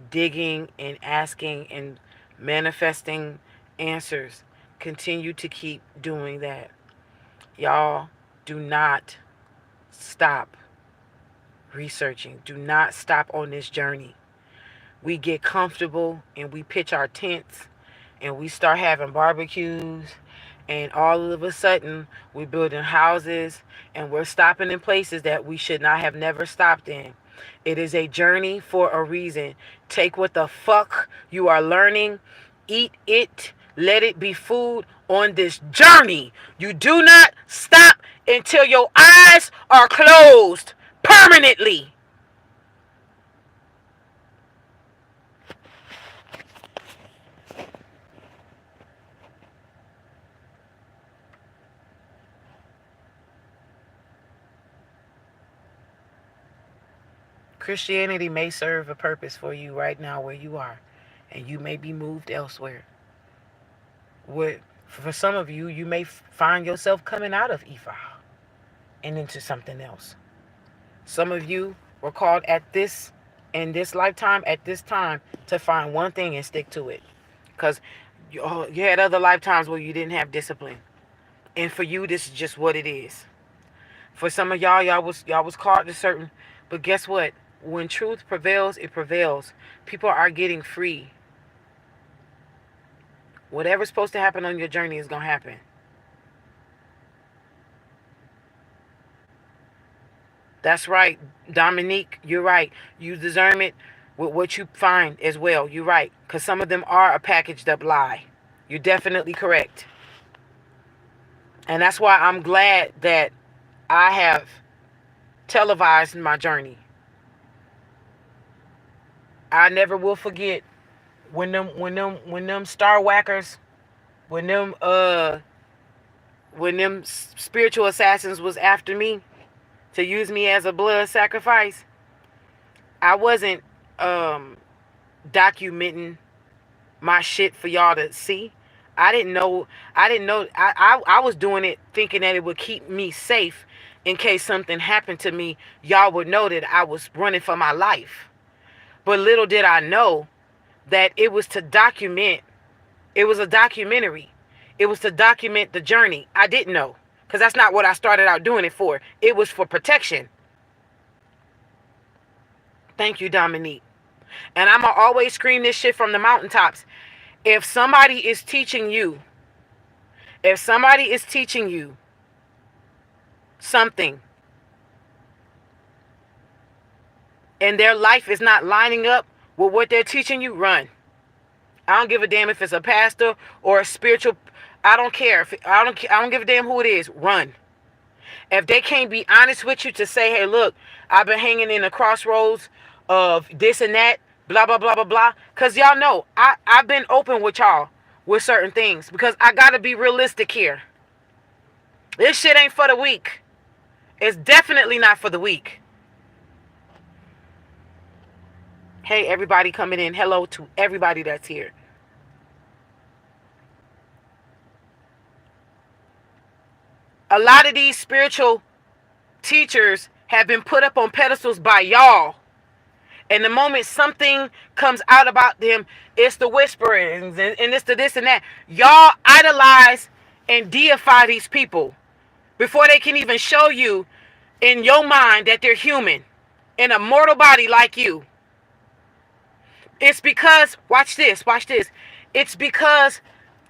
digging and asking and manifesting answers, continue to keep doing that. Y'all, do not stop researching. Do not stop on this journey. We get comfortable and we pitch our tents and we start having barbecues, and all of a sudden we're building houses and we're stopping in places that we should not have never stopped in. It is a journey for a reason. Take what the fuck you are learning, eat it, let it be food on this journey. You do not stop until your eyes are closed permanently. Christianity may serve a purpose for you right now where you are, and you may be moved elsewhere. For some of you, you may find yourself coming out of Ifa and into something else. Some of you were called in this lifetime, at this time, to find one thing and stick to it. Because you had other lifetimes where you didn't have discipline. And for you, this is just what it is. For some of y'all was called to certain, but guess what? When truth prevails, it prevails. People are getting free. Whatever's supposed to happen on your journey is going to happen. That's right, Dominique, you're right. You deserve it with what you find as well. You're right, because some of them are a packaged up lie. You're definitely correct. And that's why I'm glad that I have televised my journey. I never will forget when them star whackers, when them spiritual assassins was after me to use me as a blood sacrifice. I wasn't documenting my shit for y'all to see. I didn't know. I was doing it thinking that it would keep me safe in case something happened to me. Y'all would know that I was running for my life. But little did I know that it was to document. It was a documentary. It was to document the journey. I didn't know, because that's not what I started out doing it for. It was for protection. Thank you, Dominique. And I'm going to always scream this shit from the mountaintops. If somebody is teaching you, something, and their life is not lining up with what they're teaching you, run. I don't give a damn if it's a pastor or a spiritual. I don't care. I don't give a damn who it is. Run. If they can't be honest with you to say, hey, look, I've been hanging in the crossroads of this and that, blah, blah, blah, blah, blah. Because y'all know, I've been open with y'all with certain things, because I got to be realistic here. This shit ain't for the weak. It's definitely not for the weak. Hey, everybody coming in. Hello to everybody that's here. A lot of these spiritual teachers have been put up on pedestals by y'all. And the moment something comes out about them, it's the whisperings and it's the this and that. Y'all idolize and deify these people before they can even show you in your mind that they're human in a mortal body like you. It's because, watch this. It's because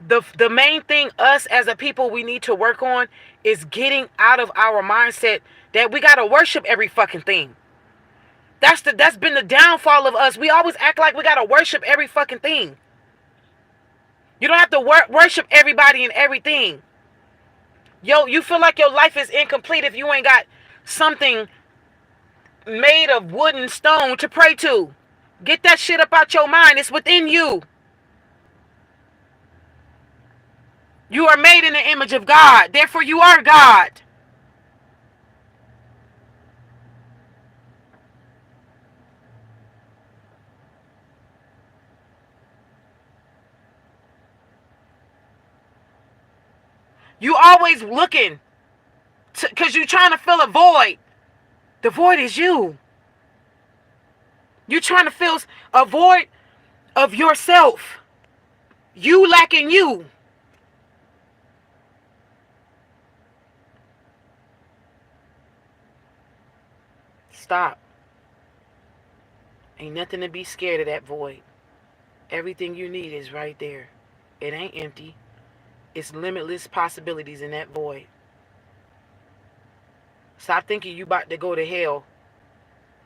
the main thing us as a people we need to work on is getting out of our mindset that we gotta worship every fucking thing. That's been the downfall of us. We always act like we gotta worship every fucking thing. You don't have to worship everybody and everything. Yo, you feel like your life is incomplete if you ain't got something made of wood and stone to pray to. Get that shit up out your mind. It's within you. You are made in the image of God. Therefore, you are God. You always looking because you're trying to fill a void. The void is you. You're trying to fill a void of yourself. You lacking you. Stop. Ain't nothing to be scared of that void. Everything you need is right there. It ain't empty. It's limitless possibilities in that void. Stop thinking you about to go to hell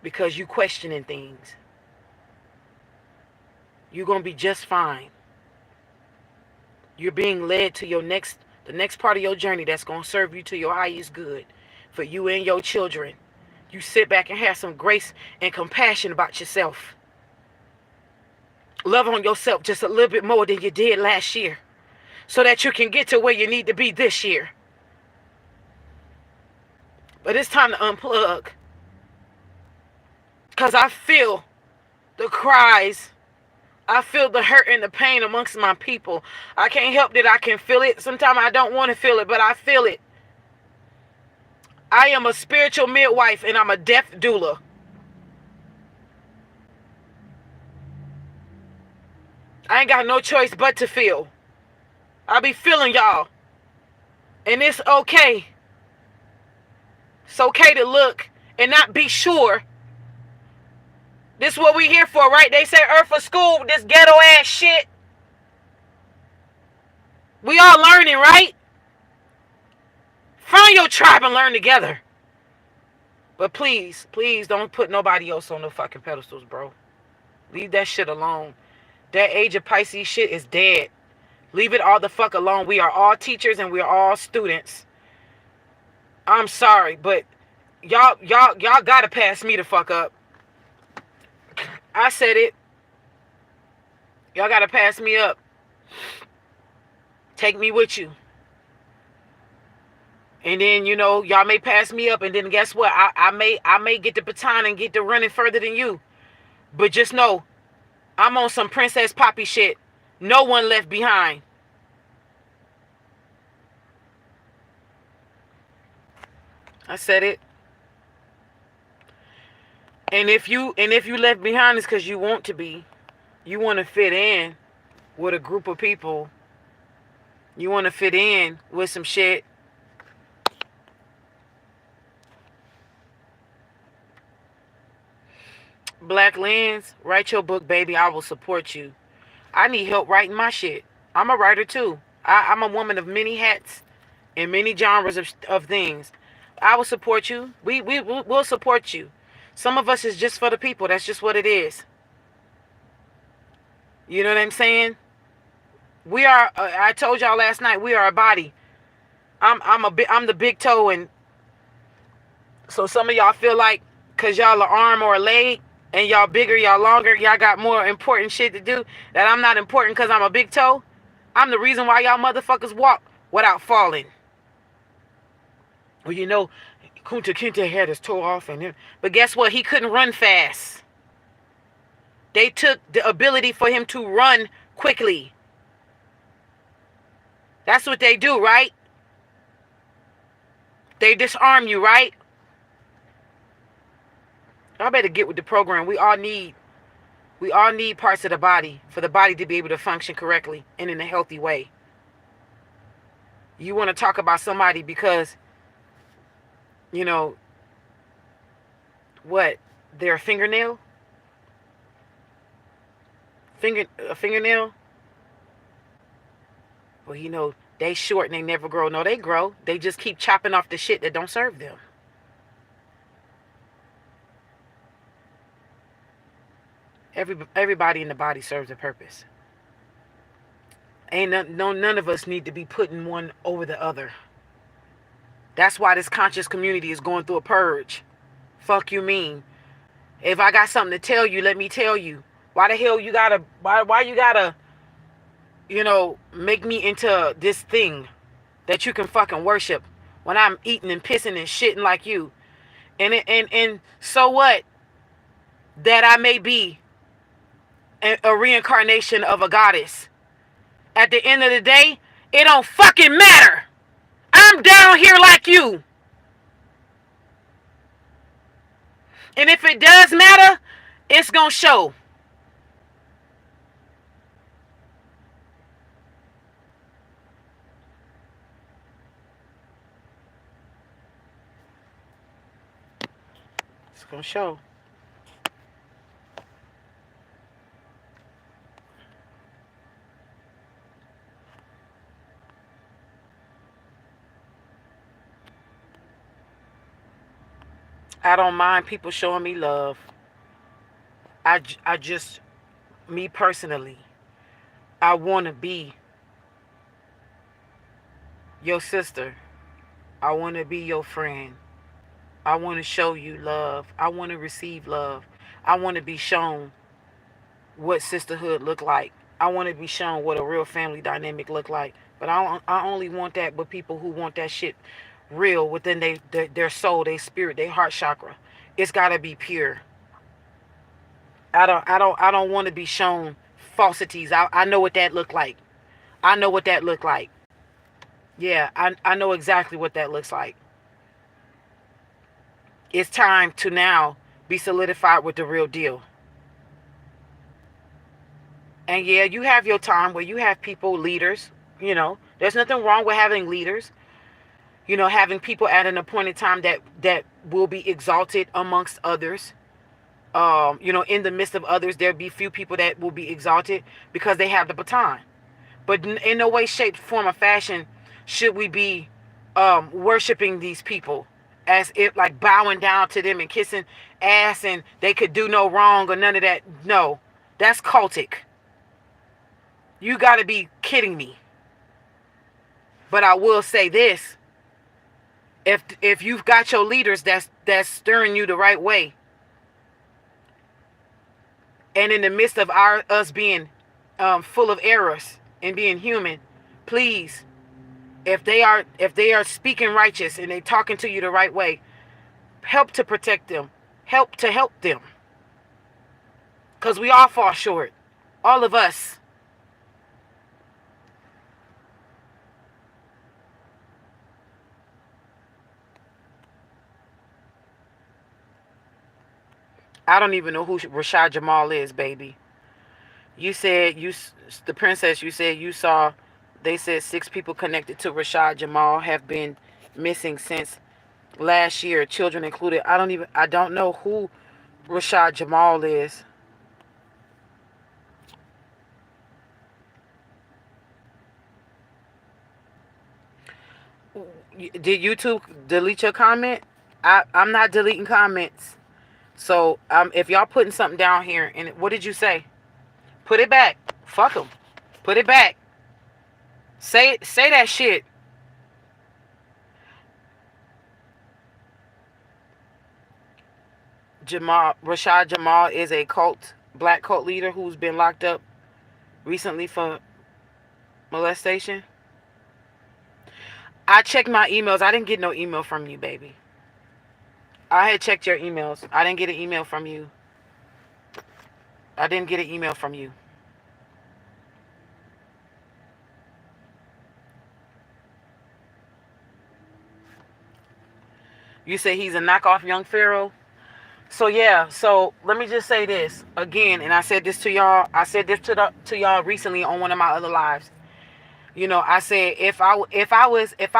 because you questioning things. You're going to be just fine. You're being led to the next part of your journey that's going to serve you to your highest good for you and your children. You sit back and have some grace and compassion about yourself. Love on yourself just a little bit more than you did last year so that you can get to where you need to be this year. But it's time to unplug. Because I feel the cries. I feel the hurt and the pain amongst my people. I can't help that I can feel it. Sometimes I don't want to feel it, but I feel it. I am a spiritual midwife and I'm a death doula. I ain't got no choice but to feel. I be feeling y'all. And it's okay. It's okay to look and not be sure. This is what we here for, right? They say Earth for school, this ghetto ass shit. We all learning, right? Find your tribe and learn together. But please, please don't put nobody else on the fucking pedestals, bro. Leave that shit alone. That age of Pisces shit is dead. Leave it all the fuck alone. We are all teachers and we are all students. I'm sorry, but y'all gotta pass me the fuck up. I said it. Y'all gotta pass me up. Take me with you. And then, you know, y'all may pass me up, and then guess what? I may get the baton and get to running further than you. But just know, I'm on some Princess Poppy shit. No one left behind. I said it. And if you left behind, it's because you want to be. You want to fit in with a group of people. You want to fit in with some shit. Black Lens, write your book, baby. I will support you. I need help writing my shit. I'm a writer too. I'm a woman of many hats and many genres of things. I will support you. We'll support you. Some of us is just for the people. That's just what it is. You know what I'm saying? We are. I told y'all last night. We are a body. I'm the big toe, and so some of y'all feel like, cause y'all are arm or a leg, and y'all bigger, y'all longer, y'all got more important shit to do. That I'm not important cause I'm a big toe. I'm the reason why y'all motherfuckers walk without falling. Well, you know, Kunta Kinte had his toe off, but guess what? He couldn't run fast. They took the ability for him to run quickly. That's what they do, right? They disarm you, right? I better get with the program. We all need parts of the body for the body to be able to function correctly and in a healthy way. You want to talk about somebody because, you know, what? Their fingernail? A fingernail? Well, you know, they short and they never grow. No, they grow. They just keep chopping off the shit that don't serve them. Everybody in the body serves a purpose. None of us need to be putting one over the other. That's why this conscious community is going through a purge. Fuck you mean? If I got something to tell you, let me tell you. Why the hell you gotta, why you gotta, you know, make me into this thing that you can fucking worship when I'm eating and pissing and shitting like you? And so what? That I may be a reincarnation of a goddess. At the end of the day, it don't fucking matter. I'm down here like you. And if it does matter, it's gonna show. It's gonna show. I don't mind people showing me love. I just, me personally, I want to be your sister. I want to be your friend. I want to show you love. I want to receive love. I want to be shown what sisterhood look like. I want to be shown what a real family dynamic look like. But I only want that with people who want that shit real within their soul, their spirit, their heart chakra. It's got to be pure. I don't want to be shown falsities. I know what that look like. I know what that look like. Yeah, I know exactly what that looks like. It's time to now be solidified with the real deal. And yeah, you have your time where you have people, leaders, you know. There's nothing wrong with having leaders. You know, having people at an appointed time that will be exalted amongst others. You know, in the midst of others, there'll be few people that will be exalted because they have the baton. But in no way, shape, form, or fashion should we be worshiping these people as if like bowing down to them and kissing ass and they could do no wrong or none of that. No, that's cultic. You got to be kidding me. But I will say this. If you've got your leaders that's steering you the right way, and in the midst of us being full of errors and being human. Please, if they are speaking righteous and they talking to you the right way, help to protect them. Help them. Because we all fall short. All of us. I don't even know who Rashad Jamal is, baby. You said the princess. You said you saw. They said 6 people connected to Rashad Jamal have been missing since last year, children included. I don't know who Rashad Jamal is. Did YouTube delete your comment? I'm not deleting comments. So if y'all putting something down here, and what did you say? Put it back. Fuck them. Put it back. Say that shit. Rashad Jamal is a black cult leader who's been locked up recently for molestation. I checked my emails. I didn't get no email from you, baby. I had checked your emails. I didn't get an email from you. I didn't get an email from you. You say he's a knockoff Young Pharaoh. So yeah, so let me just say this again, and I said this to y'all. I said this to y'all recently on one of my other lives. You know, I said if I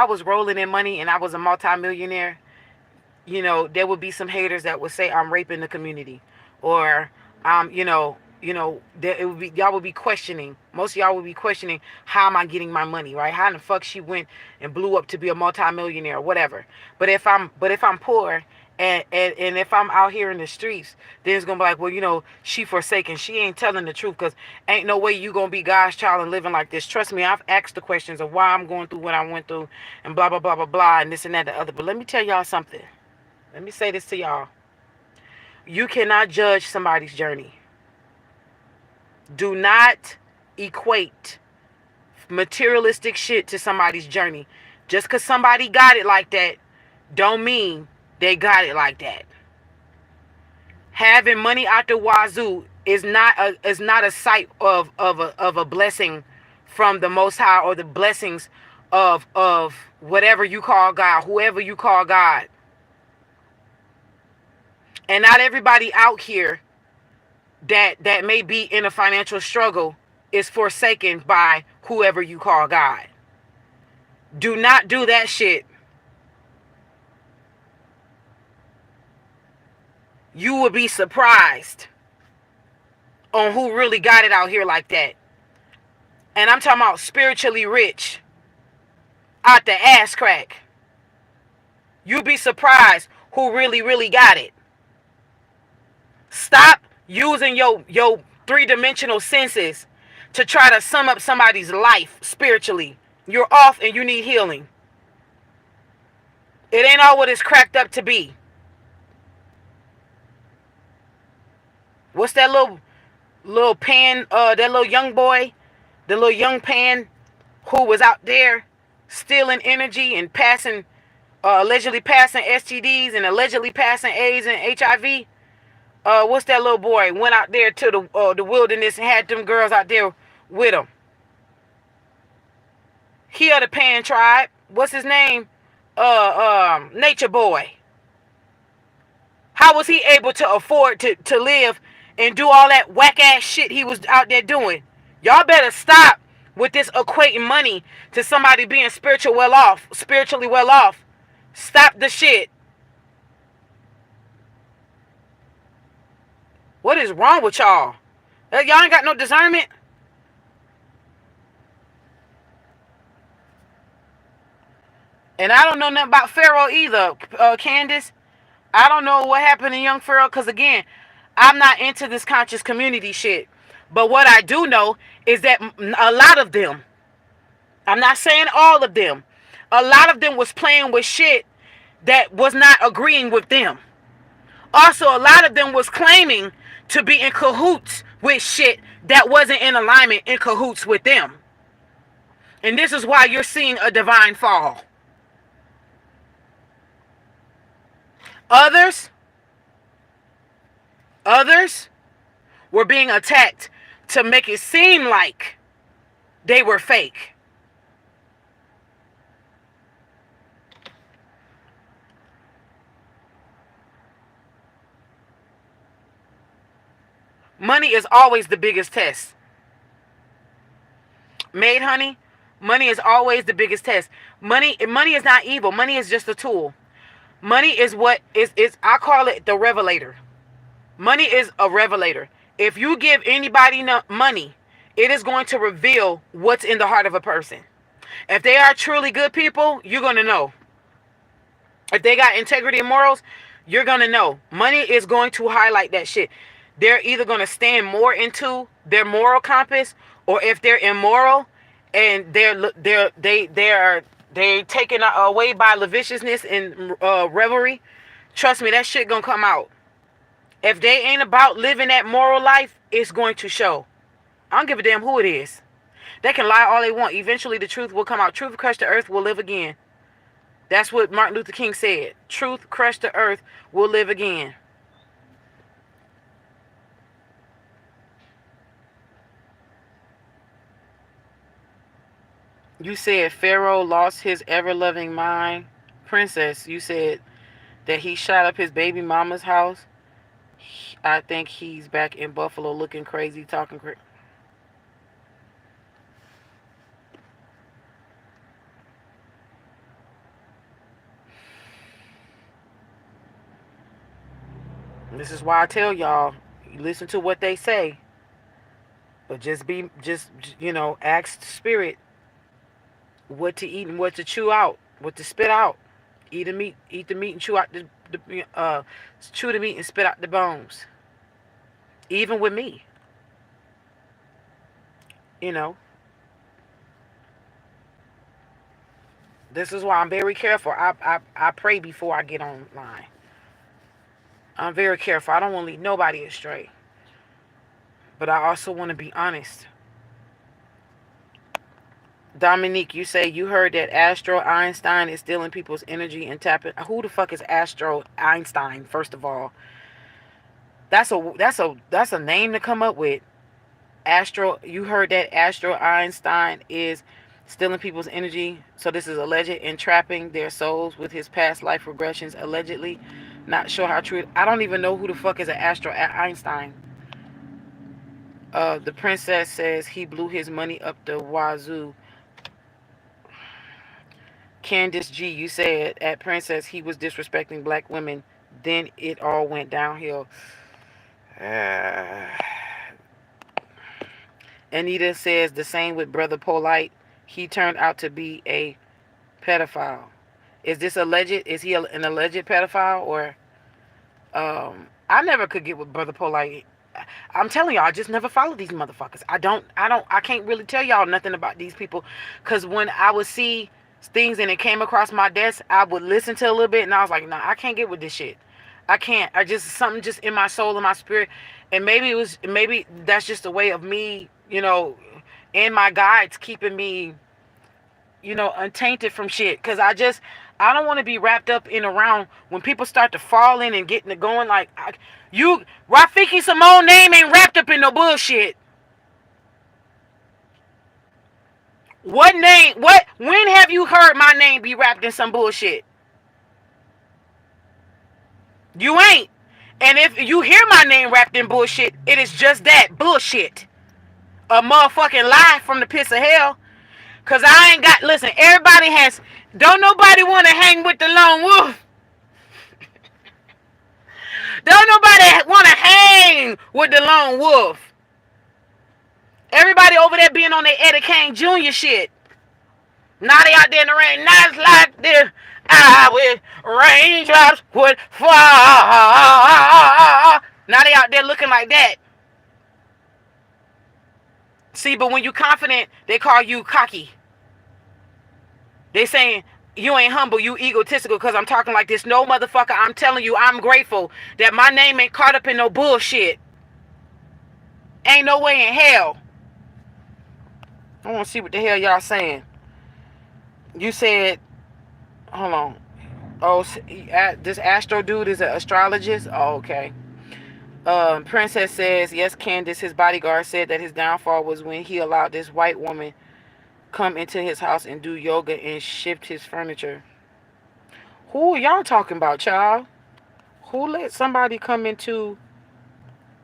was rolling in money and I was a multimillionaire, you know, there would be some haters that would say I'm raping the community, or it would be, y'all would be questioning. Most of y'all would be questioning, how am I getting my money, right? How in the fuck she went and blew up to be a multimillionaire or whatever. But if I'm poor and if I'm out here in the streets, then it's gonna be like, well, you know, she forsaken. She ain't telling the truth, because ain't no way you gonna be God's child and living like this. Trust me, I've asked the questions of why I'm going through what I went through and blah blah blah blah blah and this and that and the other. But let me tell y'all something. Let me say this to y'all. You cannot judge somebody's journey. Do not equate materialistic shit to somebody's journey. Just because somebody got it like that, don't mean they got it like that. Having money out the wazoo is not a sight of a blessing from the Most High, or the blessings of whatever you call God, whoever you call God. And not everybody out here that may be in a financial struggle is forsaken by whoever you call God. Do not do that shit. You will be surprised on who really got it out here like that. And I'm talking about spiritually rich, out the ass crack. You'll be surprised who really got it. Stop using your three-dimensional senses to try to sum up somebody's life spiritually. You're off and you need healing. It ain't all what it's cracked up to be. What's that little pan, that little young boy, the little young pan who was out there stealing energy and passing, allegedly passing STDs and allegedly passing AIDS and HIV? What's that little boy went out there to the wilderness and had them girls out there with him? He of the Pan tribe. What's his name? Nature Boy. How was he able to afford to live and do all that whack ass shit he was out there doing? Y'all better stop with this equating money to somebody being spiritually well off. Stop the shit. What is wrong with y'all? Y'all ain't got no discernment? And I don't know nothing about Pharaoh either, Candace. I don't know what happened to young Pharaoh, because again, I'm not into this conscious community shit. But what I do know is that a lot of them, I'm not saying all of them, a lot of them was playing with shit that was not agreeing with them. Also, a lot of them was claiming to be in cahoots with shit that wasn't in alignment, in cahoots with them. And this is why you're seeing a divine fall. Others, others were being attacked to make it seem like they were fake. Money is always the biggest test. Maid honey, money is always the biggest test. Money is not evil. Money is just a tool. Money is what is I call it the revelator. Money is a revelator. If you give anybody money, it is going to reveal what's in the heart of a person. If they are truly good people, you're going to know. If they got integrity and morals, you're going to know. Money is going to highlight that shit. They're either going to stand more into their moral compass, or if they're immoral and they're taken away by lasciviousness and revelry, trust me, that shit gonna come out. If they ain't about living that moral life, it's going to show. I don't give a damn who it is. They can lie all they want. Eventually the truth will come out. Truth crushed the earth will live again. That's what Martin Luther King said. Truth crushed the earth will live again. You said Pharaoh lost his ever-loving mind. Princess, you said that he shot up his baby mama's house. I think he's back in Buffalo looking crazy, talking crazy. This is why I tell y'all, listen to what they say. But just ask the spirit what to eat and what to chew out, what to spit out. Eat the meat and chew out chew the meat and spit out the bones. Even with me, this is why I'm very careful. I pray before I get online. I'm very careful. I don't want to lead nobody astray, but I also want to be honest. Dominique, you say you heard that Astro Einstein is stealing people's energy and tapping. Who the fuck is Astro Einstein? First of all, that's a name to come up with. Astro, you heard that Astro Einstein is stealing people's energy. So this is alleged entrapping their souls with his past life regressions. Allegedly, not sure how true. I don't even know who the fuck is an Astro Einstein. The princess says he blew his money up the wazoo. Candace G, you said at Princess he was disrespecting black women. Then it all went downhill. Anita says the same with Brother Polite. He turned out to be a pedophile. Is this alleged? Is he an alleged pedophile? Or I never could get with Brother Polite. I'm telling y'all, I just never follow these motherfuckers. I can't really tell y'all nothing about these people. Because when I would see things and it came across my desk, I would listen to a little bit and I was like, nah, I can't get with this shit. I can't. Something just in my soul and my spirit. And maybe that's just a way of me, and my guides keeping me, untainted from shit. Because I don't want to be wrapped up in around when people start to fall in and getting to going like, Rafiki Simone name ain't wrapped up in no bullshit. When have you heard my name be wrapped in some bullshit? You ain't. And if you hear my name wrapped in bullshit, it is just that, bullshit. A motherfucking lie from the pits of hell. Cause I ain't got, listen, don't nobody want to hang with the lone wolf. Don't nobody want to hang with the lone wolf. Everybody over there being on their Eddie Kane Jr. shit. Now they out there in the rain, nights like this. I wish raindrops would fall. Now they out there looking like that. See, but when you confident, they call you cocky. They saying you ain't humble, you egotistical because I'm talking like this. No, motherfucker, I'm telling you, I'm grateful that my name ain't caught up in no bullshit. Ain't no way in hell. I want to see what the hell y'all saying. You said, hold on. Oh, this Astro dude is an astrologist? Oh, okay. Princess says, yes, Candace, his bodyguard, said that his downfall was when he allowed this white woman come into his house and do yoga and shift his furniture. Who are y'all talking about, child? Who let somebody come into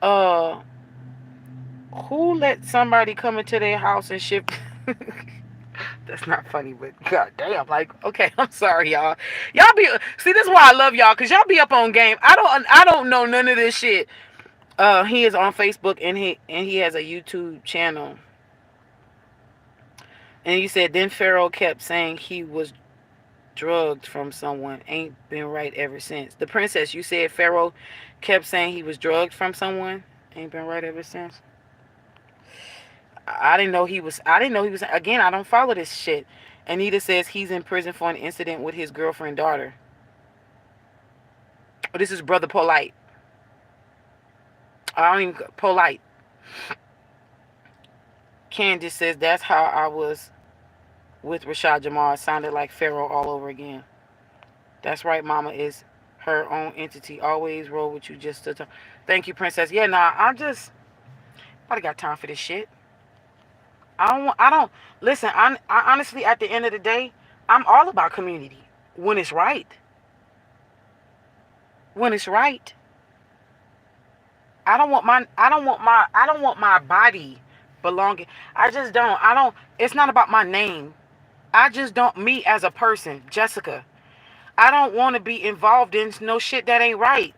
uh who let somebody come into their house and shift? That's not funny, but goddamn, like, okay, I'm sorry, y'all. Y'all be see, this is why I love y'all, cause y'all be up on game. I don't know none of this shit. He is on Facebook and he has a YouTube channel. And you said then Pharaoh kept saying he was drugged from someone. Ain't been right ever since. The princess, you said Pharaoh kept saying he was drugged from someone. Ain't been right ever since. I didn't know he was. I didn't know he was. Again, I don't follow this shit. Anita says he's in prison for an incident with his girlfriend daughter. Oh, this is Brother Polite. I don't even Polite. Candace says that's how I was with Rashad Jamal. It sounded like Pharaoh all over again. That's right, Mama is her own entity. Always roll with you just to talk. Thank you, Princess. Yeah, nah, I got time for this shit. I don't listen. I honestly, at the end of the day, I'm all about community when it's right. When it's right. I don't want my body belonging. I just don't. I don't. It's not about my name. I just don't. Me as a person, Jessica. I don't want to be involved in no shit that ain't right.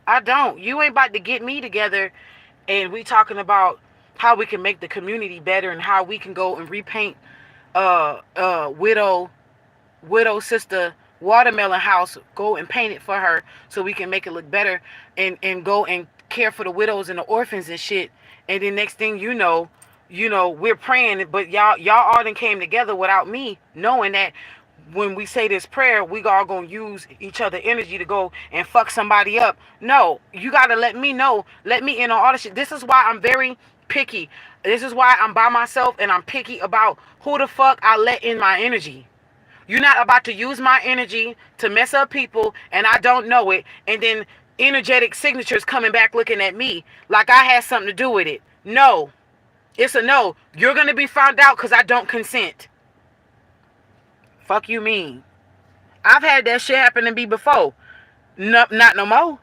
I don't. You ain't about to get me together and we talking about how we can make the community better and how we can go and repaint widow sister watermelon house, go and paint it for her so we can make it look better, and go and care for the widows and the orphans and shit. And then next thing we're praying, but y'all all done came together without me knowing that when we say this prayer, we all gonna use each other energy to go and fuck somebody up. No, you gotta let me know. Let me in on all this shit. This is why I'm very picky. This is why I'm by myself and I'm picky about who the fuck I let in my energy. You're not about to use my energy to mess up people and I don't know it. And then energetic signatures coming back looking at me like I had something to do with it. No. It's a no. You're going to be found out because I don't consent. Fuck you mean. I've had that shit happen to me before. No, not no more.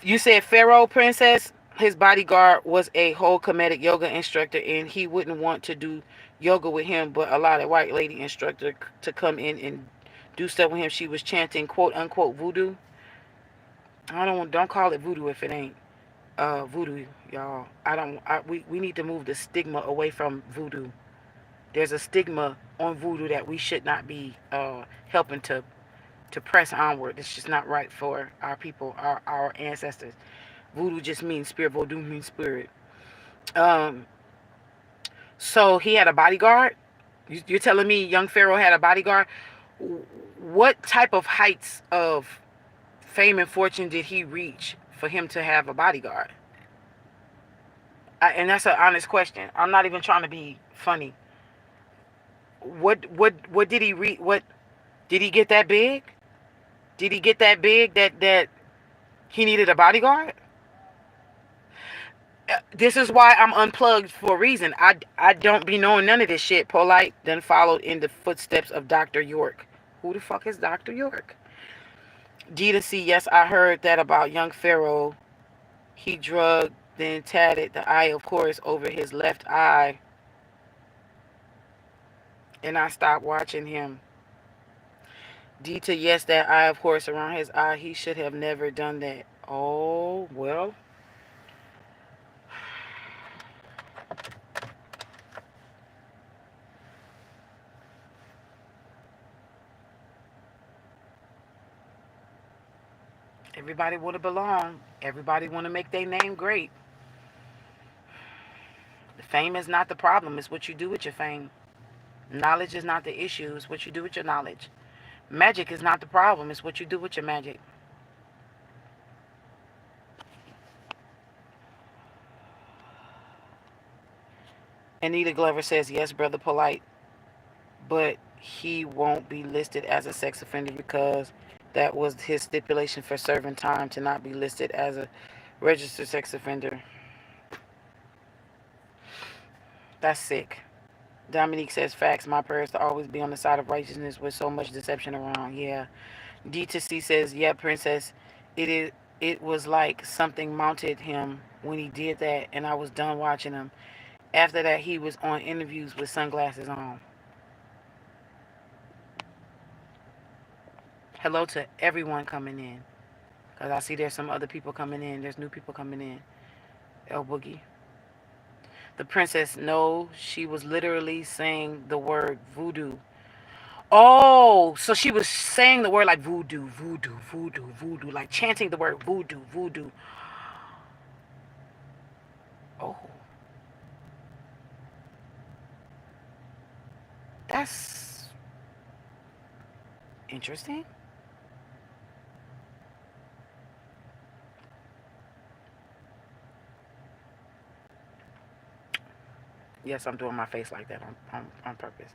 You said Pharaoh, Princess. His bodyguard was a whole comedic yoga instructor and he wouldn't want to do yoga with him, but allowed a white lady instructor to come in and do stuff with him. She was chanting quote unquote voodoo. Don't call it voodoo if it ain't voodoo, y'all. We need to move the stigma away from voodoo. There's a stigma on voodoo that we should not be helping to press onward. It's just not right for our people, our ancestors. Voodoo just means spirit. Voodoo means spirit. Um, so he had a bodyguard. You're telling me young Pharaoh had a bodyguard? What type of heights of fame and fortune did he reach for him to have a bodyguard? And that's an honest question. I'm not even trying to be funny. What did he read? What did he get that big? Did he get that big that he needed a bodyguard? This is why I'm unplugged for a reason. I don't be knowing none of this shit. Polite then followed in the footsteps of Dr. York. Who the fuck is Dr. York? G to C, yes, I heard that about young Pharaoh. He drugged, then tatted the eye, of course, over his left eye. And I stopped watching him. D to yes, that eye, of course, around his eye. He should have never done that. Oh, well. Everybody want to belong. Everybody want to make their name great. The fame is not the problem. It's what you do with your fame. Knowledge is not the issue. It's what you do with your knowledge. Magic is not the problem. It's what you do with your magic. Anita Glover says, yes, Brother Polite, but he won't be listed as a sex offender because that was his stipulation for serving time, to not be listed as a registered sex offender. That's sick. Dominique says, facts. My prayers to always be on the side of righteousness with so much deception around. Yeah. D2C says, yeah, Princess, it is. It was like something mounted him when he did that, and I was done watching him. After that, he was on interviews with sunglasses on. Hello to everyone coming in. Because I see there's some other people coming in. There's new people coming in. El Boogie. The princess, no, she was literally saying the word voodoo. Oh, so she was saying the word like voodoo, voodoo, voodoo, voodoo, like chanting the word voodoo, voodoo. Oh, that's interesting. Yes, I'm doing my face like that on purpose.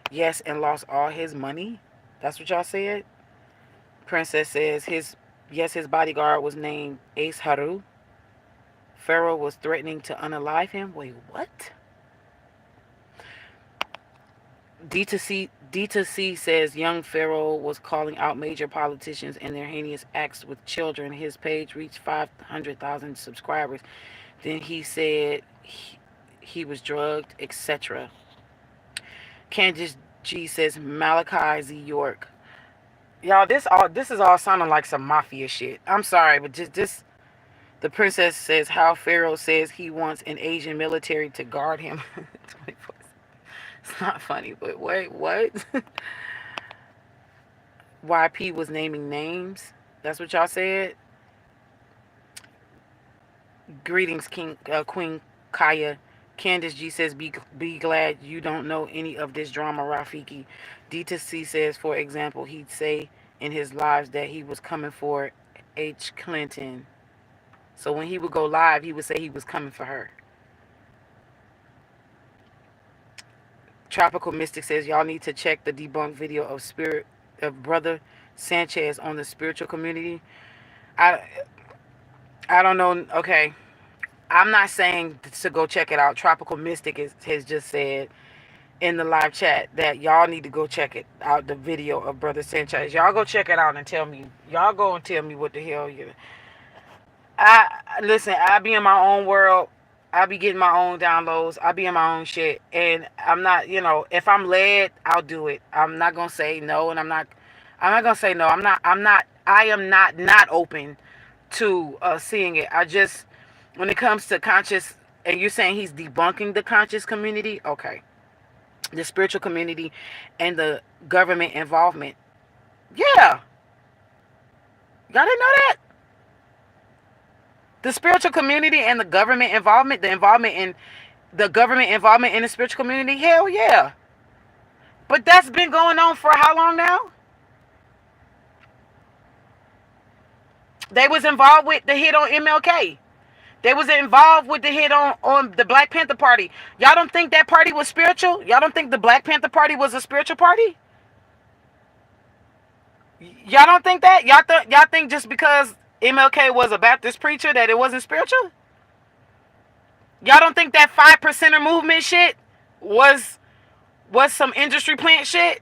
Yes, and lost all his money. That's what y'all said. Princess says his bodyguard was named Ace Haru. Pharaoh was threatening to unalive him. Wait, what? D2C says young Pharaoh was calling out major politicians and their heinous acts with children. His page reached 500,000 subscribers. Then he said he was drugged, etc. Candice G says Malachi Z York. Y'all, this is all sounding like some mafia shit. I'm sorry, but just this. The princess says how Pharaoh says he wants an Asian military to guard him. It's not funny, but wait, what? YP was naming names. That's what y'all said. Greetings, Queen Kaya. Candace G says, be glad you don't know any of this drama, Rafiki. D2C says, for example, he'd say in his lives that he was coming for H. Clinton. So when he would go live, he would say he was coming for her. Tropical Mystic says, y'all need to check the debunked video of Brother Sanchez on the spiritual community. I don't know. Okay. I'm not saying to go check it out. Tropical Mystic has just said in the live chat that y'all need to go check it out, the video of Brother Sanchez. Y'all go check it out and tell me. Y'all go and tell me what the hell you. Listen, I be in my own world. I be getting my own downloads. I be in my own shit. And I'm not, if I'm led, I'll do it. I'm not gonna say no, and I'm not gonna say no. I am not open to seeing it. I just, when it comes to conscious, and you're saying he's debunking the conscious community, okay. The spiritual community and the government involvement. Yeah. Y'all didn't know that? The spiritual community and the government involvement, the government involvement in the spiritual community, hell yeah. But that's been going on for how long now? They was involved with the hit on MLK. They was involved with the hit on the Black Panther Party. Y'all don't think that party was spiritual? Y'all don't think the Black Panther Party was a spiritual party? Y'all don't think that? Y'all think just because MLK was a Baptist preacher that it wasn't spiritual? Y'all don't think that 5%er movement shit was some industry plant shit?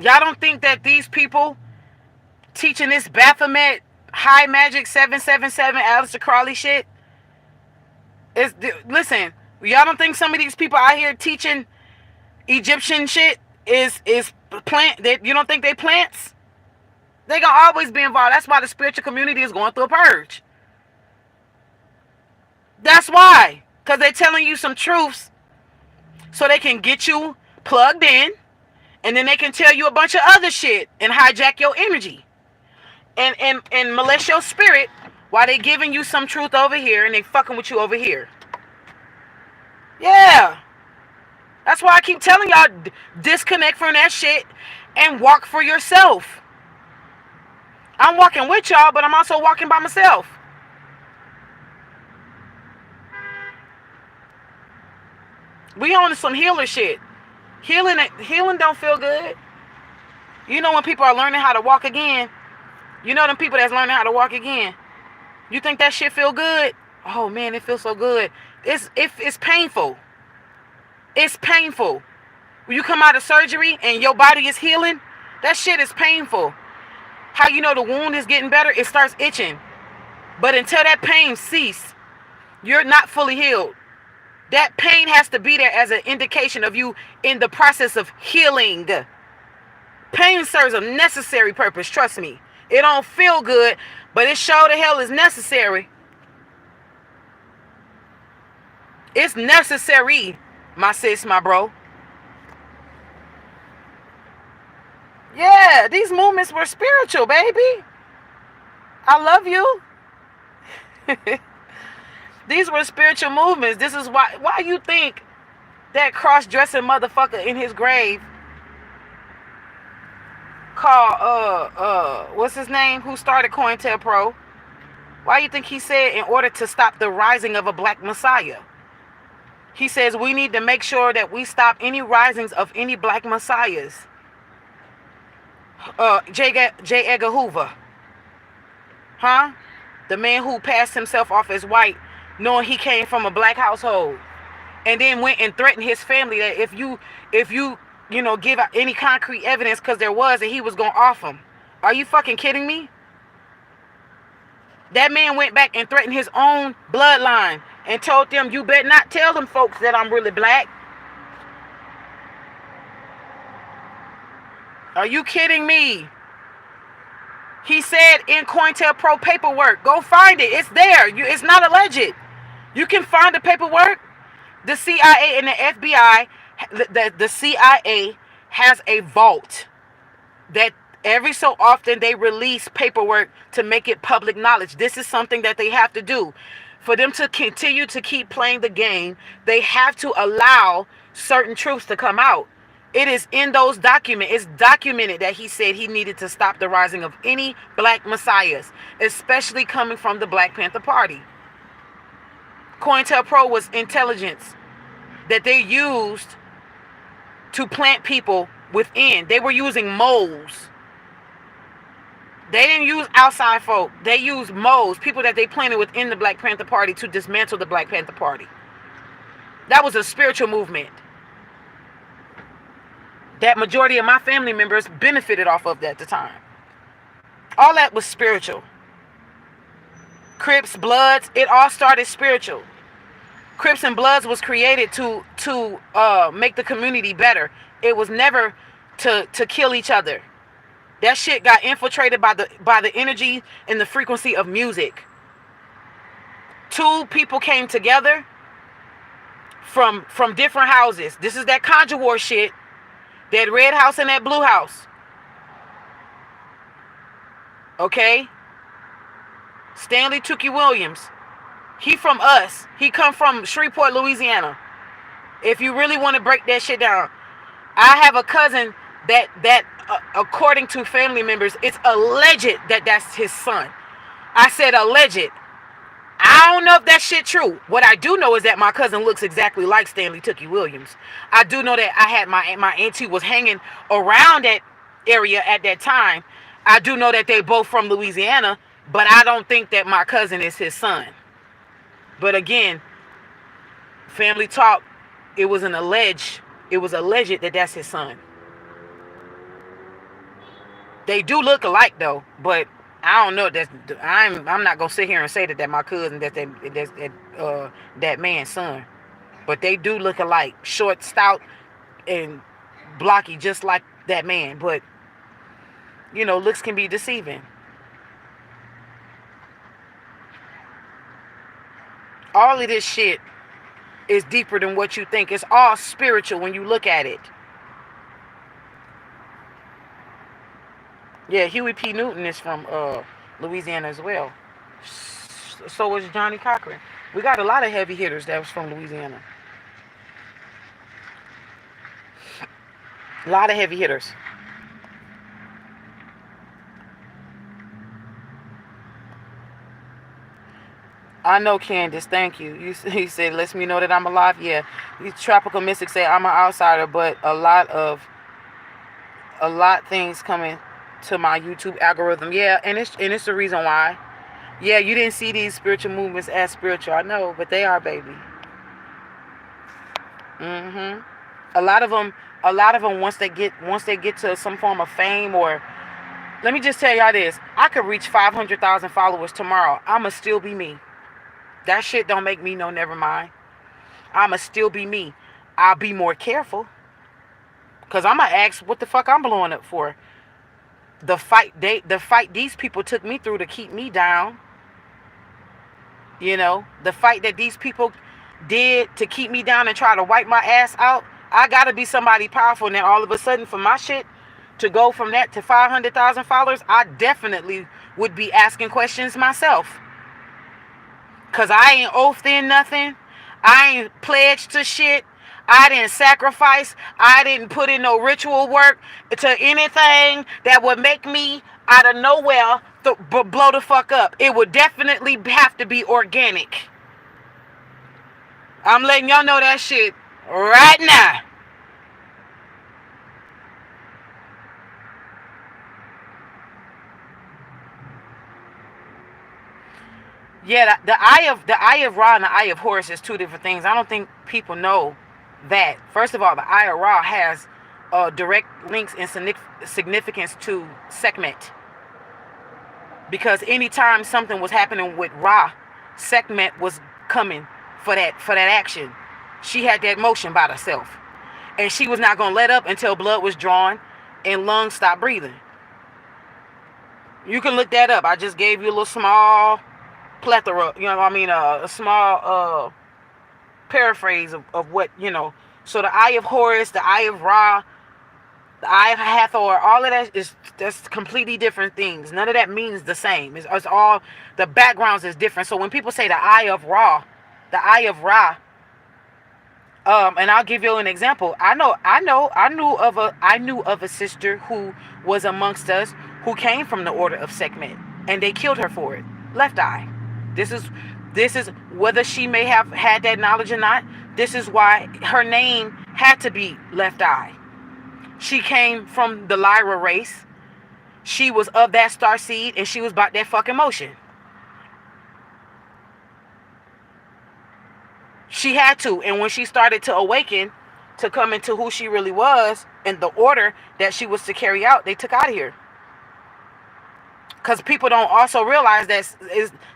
Y'all don't think that these people teaching this Baphomet High Magic 777 Aleister Crowley shit is, listen, y'all don't think some of these people out here teaching Egyptian shit is plant, that you don't think they plants? They gonna always be involved. That's why the spiritual community is going through a purge. That's why. Because they're telling you some truths so they can get you plugged in, and then they can tell you a bunch of other shit and hijack your energy and molest your spirit while they giving you some truth over here and they fucking with you over here. Yeah. That's why I keep telling y'all, disconnect from that shit and walk for yourself. I'm walking with y'all, but I'm also walking by myself. We on some healer shit. Healing don't feel good. You know when people are learning how to walk again? You know them people that's learning how to walk again? You think that shit feel good? Oh man, it feels so good. It's painful. It's painful. When you come out of surgery and your body is healing, that shit is painful. How you know the wound is getting better? It starts itching. But until that pain ceases, you're not fully healed. That pain has to be there as an indication of you in the process of healing. Pain serves a necessary purpose, trust me. It don't feel good, but it sure the hell is necessary. It's necessary, my sis, my bro. Yeah, these movements were spiritual, baby. I love you. These were spiritual movements. This is why you think that cross-dressing motherfucker in his grave called what's his name, who started COINTELPRO, why you think he said in order to stop the rising of a black messiah, he says we need to make sure that we stop any risings of any black messiahs. J. Edgar Hoover, huh? The man who passed himself off as white, knowing he came from a black household, and then went and threatened his family that if you give out any concrete evidence, because there was, and he was gonna off him. Are you fucking kidding me? That man went back and threatened his own bloodline and told them, you better not tell them folks that I'm really black. Are you kidding me? He said in COINTELPRO paperwork, go find it. It's there. It's not alleged. You can find the paperwork. The CIA and the FBI, the CIA has a vault that every so often they release paperwork to make it public knowledge. This is something that they have to do. For them to continue to keep playing the game, they have to allow certain truths to come out. It is in those documents. It's documented that he said he needed to stop the rising of any black messiahs, especially coming from the Black Panther Party. COINTELPRO was intelligence that they used to plant people within. They were using moles. They didn't use outside folk. They used moles, people that they planted within the Black Panther Party to dismantle the Black Panther Party. That was a spiritual movement that majority of my family members benefited off of at the time. All that was spiritual. Crips, Bloods, it all started spiritual. Crips and Bloods was created to make the community better. It was never to kill each other. That shit got infiltrated by the energy and the frequency of music. Two people came together from different houses. This is that Conjure War shit. That red house and that blue house. Okay? Stanley Tookie Williams. He from us. He come from Shreveport, Louisiana. If you really want to break that shit down. I have a cousin that according to family members, it's alleged that that's his son. I said alleged. I don't know if that shit true. What I do know is that my cousin looks exactly like Stanley Tookie Williams. I do know that I had my auntie was hanging around that area at that time. I do know that they both from Louisiana, but I don't think that my cousin is his son. But again, family talk, it was alleged that that's his son. They do look alike though, but I don't know. I'm not gonna sit here and say that my cousin that man's son, but they do look alike, short, stout, and blocky, just like that man. But looks can be deceiving. All of this shit is deeper than what you think. It's all spiritual when you look at it. Yeah, Huey P. Newton is from Louisiana as well. So was Johnny Cochran. We got a lot of heavy hitters that was from Louisiana. A lot of heavy hitters. I know, Candace. Thank you. He said, lets me know that I'm alive. Yeah. Tropical Mystic say I'm an outsider, but a lot things coming to my YouTube algorithm. Yeah, and it's the reason why. Yeah, you didn't see these spiritual movements as spiritual. I know, but they are, baby. Mhm. A lot of them. A lot of them once they get to some form of fame, or let me just tell y'all this: I could reach 500,000 followers tomorrow. I'ma still be me. That shit don't make me no never mind. I'ma still be me. I'll be more careful. Cause I'ma ask what the fuck I'm blowing up for. The fight these people took me through to keep me down. You know, the fight that these people did to keep me down and try to wipe my ass out. I gotta be somebody powerful. Now all of a sudden for my shit to go from that to 500,000 followers, I definitely would be asking questions myself. Cause I ain't oathed in nothing. I ain't pledged to shit. I didn't sacrifice. I didn't put in no ritual work to anything that would make me out of nowhere blow the fuck up. It would definitely have to be organic. I'm letting y'all know that shit right now. Yeah, the eye of Ra and the eye of Horus is two different things. I don't think people know that. First of all, the eye of Ra has direct links and significance to Sekhmet, because anytime something was happening with Ra, Sekhmet was coming for that action. She had that motion by herself, and she was not gonna let up until blood was drawn and lungs stopped breathing. You can look that up. I just gave you a little small plethora, you know what I mean, a small paraphrase of what, you know. So the eye of Horus, the eye of Ra, the eye of Hathor, all of that that's completely different things. None of that means the same. It's all, the backgrounds is different. So when people say the eye of Ra, and I'll give you an example. I knew of a sister who was amongst us who came from the order of Sekhmet, and they killed her for it. Left eye. This is whether she may have had that knowledge or not. This is why her name had to be Left Eye. She came from the Lyra race. She was of that star seed, and she was about that fucking motion. She had to, and when she started to awaken, to come into who she really was and the order that she was to carry out, they took out of here. Because people don't also realize that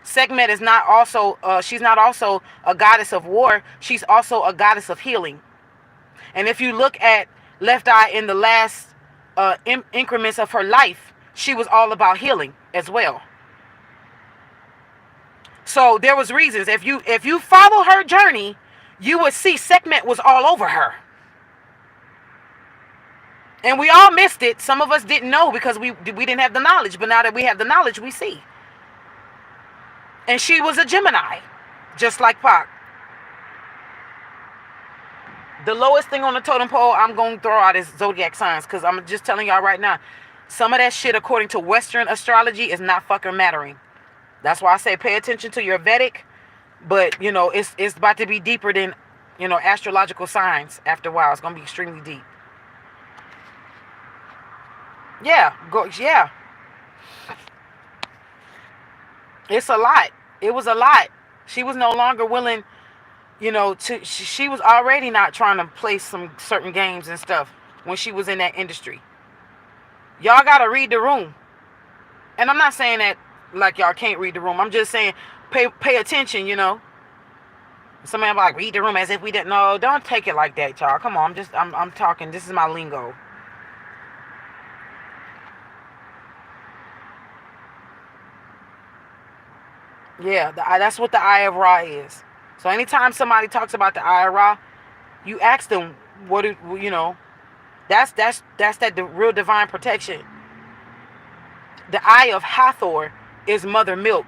Sekhmet is not also, she's not also a goddess of war. She's also a goddess of healing. And if you look at Left Eye in the last increments of her life, she was all about healing as well. So there was reasons. If you follow her journey, you would see Sekhmet was all over her. And we all missed it. Some of us didn't know because we didn't have the knowledge. But now that we have the knowledge, we see. And she was a Gemini, just like Pac. The lowest thing on the totem pole I'm going to throw out is zodiac signs, because I'm just telling y'all right now, some of that shit according to Western astrology is not fucking mattering. That's why I say pay attention to your Vedic, but you know, it's about to be deeper than, you know, astrological signs. After a while, it's going to be extremely deep. Yeah, yeah. It's a lot. It was a lot. She was no longer willing, you know, she was already not trying to play some certain games and stuff when she was in that industry. Y'all got to read the room. And I'm not saying that like y'all can't read the room. I'm just saying pay attention, you know. Somebody like read the room as if we didn't know. Don't take it like that, y'all. Come on, I'm talking. This is my lingo. Yeah, that's what the eye of Ra is. So anytime somebody talks about the eye of Ra, you ask them what you know. That's that real divine protection. The eye of Hathor is Mother Milk.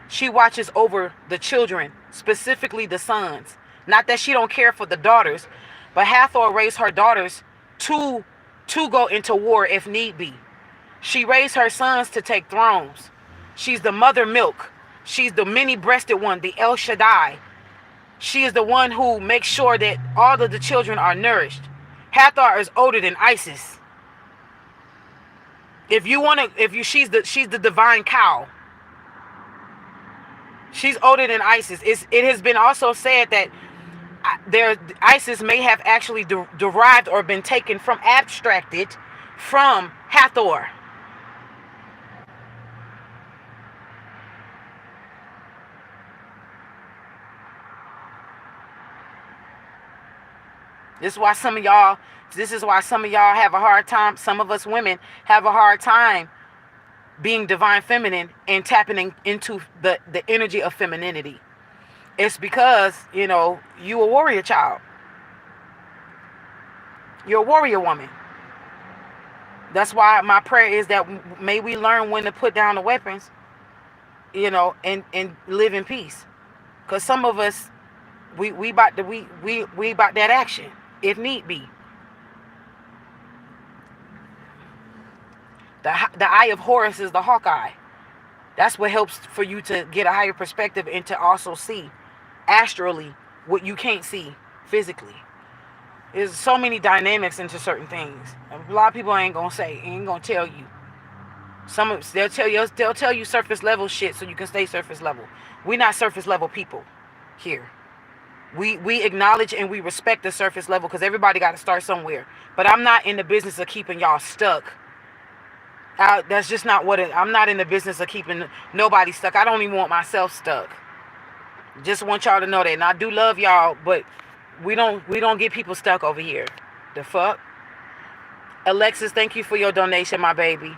She watches over the children, specifically the sons. Not that she don't care for the daughters, but Hathor raised her daughters to go into war if need be. She raised her sons to take thrones. She's the Mother Milk. She's the many-breasted one, the El Shaddai. She is the one who makes sure that all of the children are nourished. Hathor is older than Isis. She's the divine cow. She's older than Isis. It has been also said that Isis may have actually derived or been taken from, abstracted from Hathor. This is why some of y'all have a hard time. Some of us women have a hard time being divine feminine and tapping into the energy of femininity. It's because, you a warrior child. You're a warrior woman. That's why my prayer is that may we learn when to put down the weapons, and live in peace. Because some of us, we about that action, if need be. The eye of Horus is the Hawkeye. That's what helps for you to get a higher perspective and to also see astrally what you can't see physically. There's so many dynamics into certain things. A lot of people ain't gonna tell you. They'll tell you surface level shit so you can stay surface level. We're not surface level people here. We acknowledge and we respect the surface level because everybody got to start somewhere. But I'm not in the business of keeping y'all stuck. That's just not I'm not in the business of keeping nobody stuck. I don't even want myself stuck. Just want y'all to know that. And I do love y'all, but we don't get people stuck over here. The fuck? Alexis, thank you for your donation, my baby.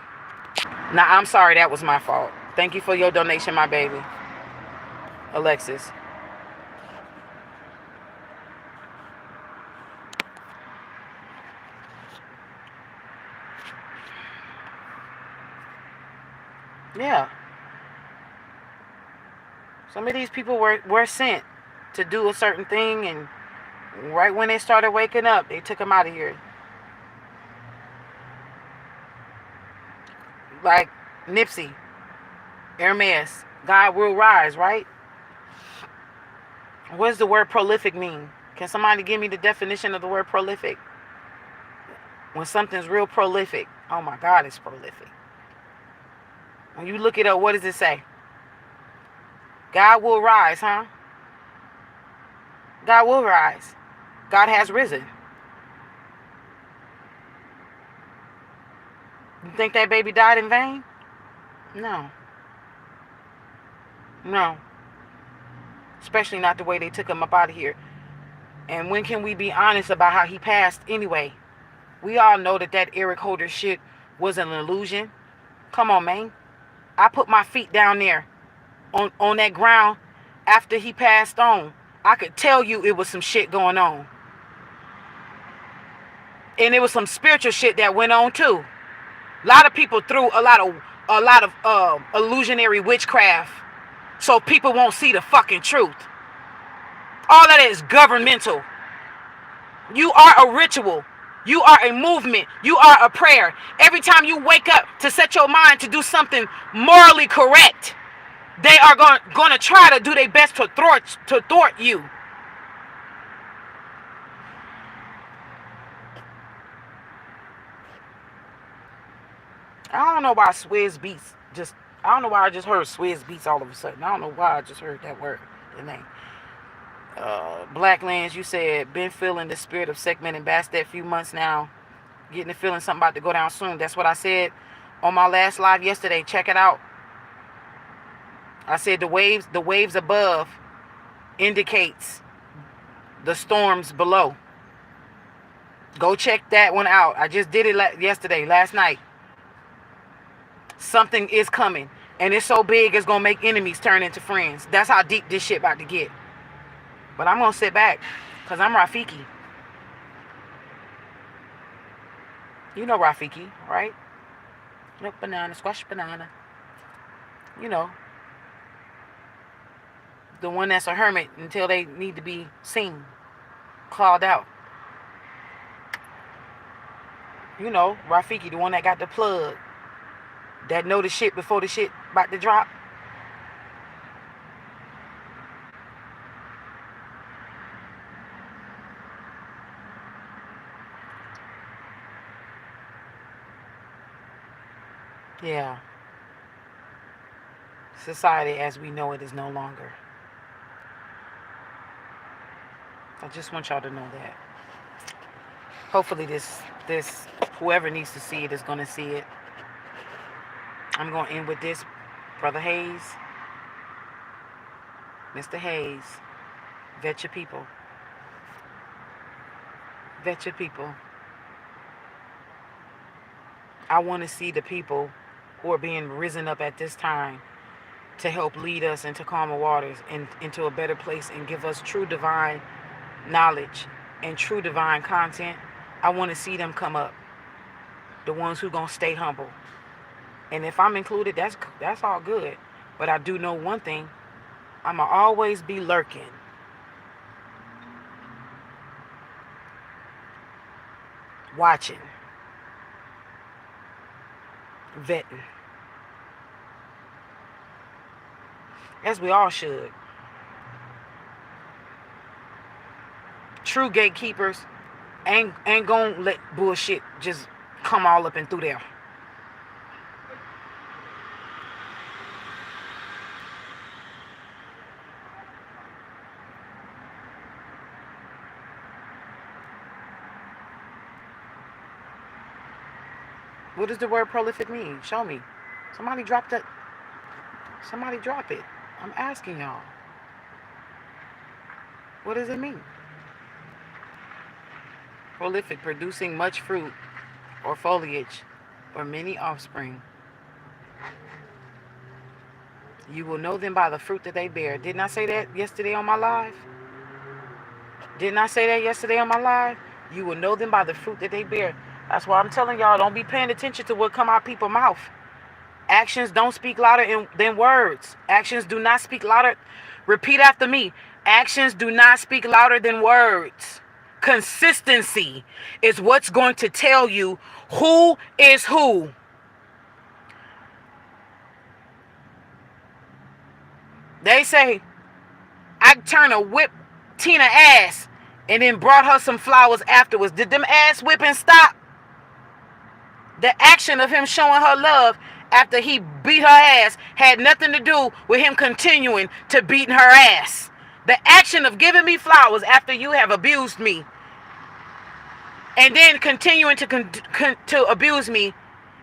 Nah, I'm sorry, that was my fault. Thank you for your donation, my baby. Alexis. Yeah. Some of these people were sent to do a certain thing, and right when they started waking up, they took them out of here. Like Nipsey, Hermes, God will rise, right? What does the word prolific mean? Can somebody give me the definition of the word prolific? When something's real prolific. Oh my God, it's prolific. When you look it up, what does it say? God will rise, huh? God will rise. God has risen. You think that baby died in vain? No. No. Especially not the way they took him up out of here. And when can we be honest about how he passed anyway? We all know that Eric Holder shit was an illusion. Come on, man. I put my feet down there on that ground after he passed on. I could tell you it was some shit going on. And it was some spiritual shit that went on too. A lot of people threw a lot of illusionary witchcraft so people won't see the fucking truth. All that is governmental. You are a ritual. You are a movement. You are a prayer. Every time you wake up to set your mind to do something morally correct, they are going to try to do their best to thwart you. I don't know why Swizz Beatz I don't know why I just heard Swizz Beatz all of a sudden. I don't know why I just heard that word, the name. Blacklands, you said, been feeling the spirit of Sekhmet and Bastet a few months now. Getting the feeling something about to go down soon. That's what I said on my last live yesterday. Check it out. I said the waves above indicates the storms below. Go check that one out. I just did it last night. Something is coming. And it's so big it's going to make enemies turn into friends. That's how deep this shit about to get. But I'm going to sit back because I'm Rafiki. You know Rafiki, right? Look, banana, squash banana. You know. The one that's a hermit until they need to be seen. Clawed out. You know, Rafiki, the one that got the plug. That know the shit before the shit about to drop. Yeah. Society as we know it is no longer. I just want y'all to know that. Hopefully this whoever needs to see it is gonna see it. I'm gonna end with this. Brother Hayes, Mr. Hayes, vet your people. Vet your people. I want to see the people who are being risen up at this time to help lead us into calmer waters and into a better place and give us true divine knowledge and true divine content. I want to see them come up. The ones who gonna stay humble. And if I'm included, that's all good. But I do know one thing. I'ma always be lurking. Watching. Vetting. As we all should. True gatekeepers ain't gonna let bullshit just come all up and through there. What does the word prolific mean? Show me. Somebody drop that. Somebody drop it. I'm asking y'all. What does it mean? Prolific, producing much fruit or foliage or many offspring. You will know them by the fruit that they bear. Didn't I say that yesterday on my live? Didn't I say that yesterday on my live? You will know them by the fruit that they bear. That's why I'm telling y'all, don't be paying attention to what come out people's mouth. Actions don't speak louder than words. Actions do not speak louder. Repeat after me. Actions do not speak louder than words. Consistency is what's going to tell you who is who. They say, I turned a whip Tina ass and then brought her some flowers afterwards. Did them ass whipping stop? The action of him showing her love after he beat her ass had nothing to do with him continuing to beat her ass. The action of giving me flowers after you have abused me and then continuing to abuse me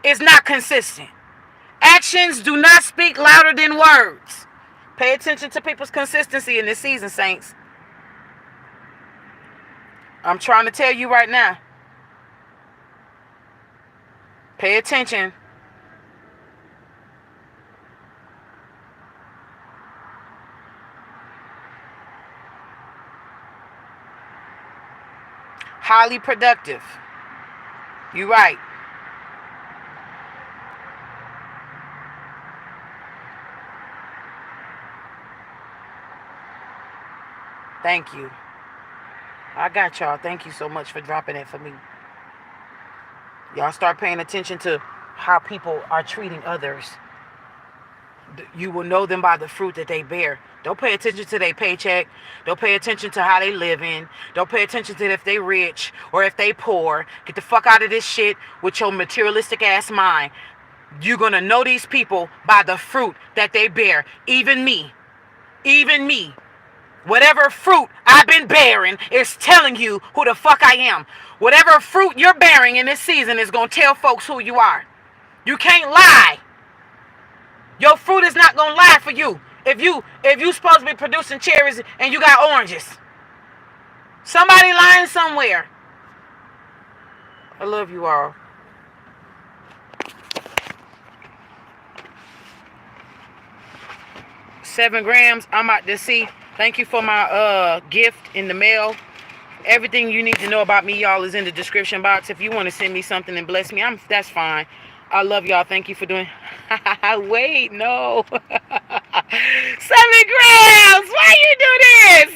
is not consistent. Actions do not speak louder than words. Pay attention to people's consistency in this season, saints. I'm trying to tell you right now. Pay attention. Highly productive. You're right. Thank you. I got y'all. Thank you so much for dropping it for me. Y'all start paying attention to how people are treating others. You will know them by the fruit that they bear. Don't pay attention to their paycheck. Don't pay attention to how they living. Don't pay attention to if they rich or if they poor. Get the fuck out of this shit with your materialistic ass mind. You're going to know these people by the fruit that they bear. Even me. Even me. Whatever fruit I've been bearing is telling you who the fuck I am. Whatever fruit you're bearing in this season is going to tell folks who you are. You can't lie. Your fruit is not going to lie for you. If you supposed to be producing cherries and you got oranges. Somebody lying somewhere. I love you all. $7 I'm out to see. Thank you for my gift in the mail. Everything you need to know about me, y'all, is in the description box. If you want to send me something and bless me, that's fine. I love y'all. Thank you for doing. Wait, no. 7 grams. Why you do this?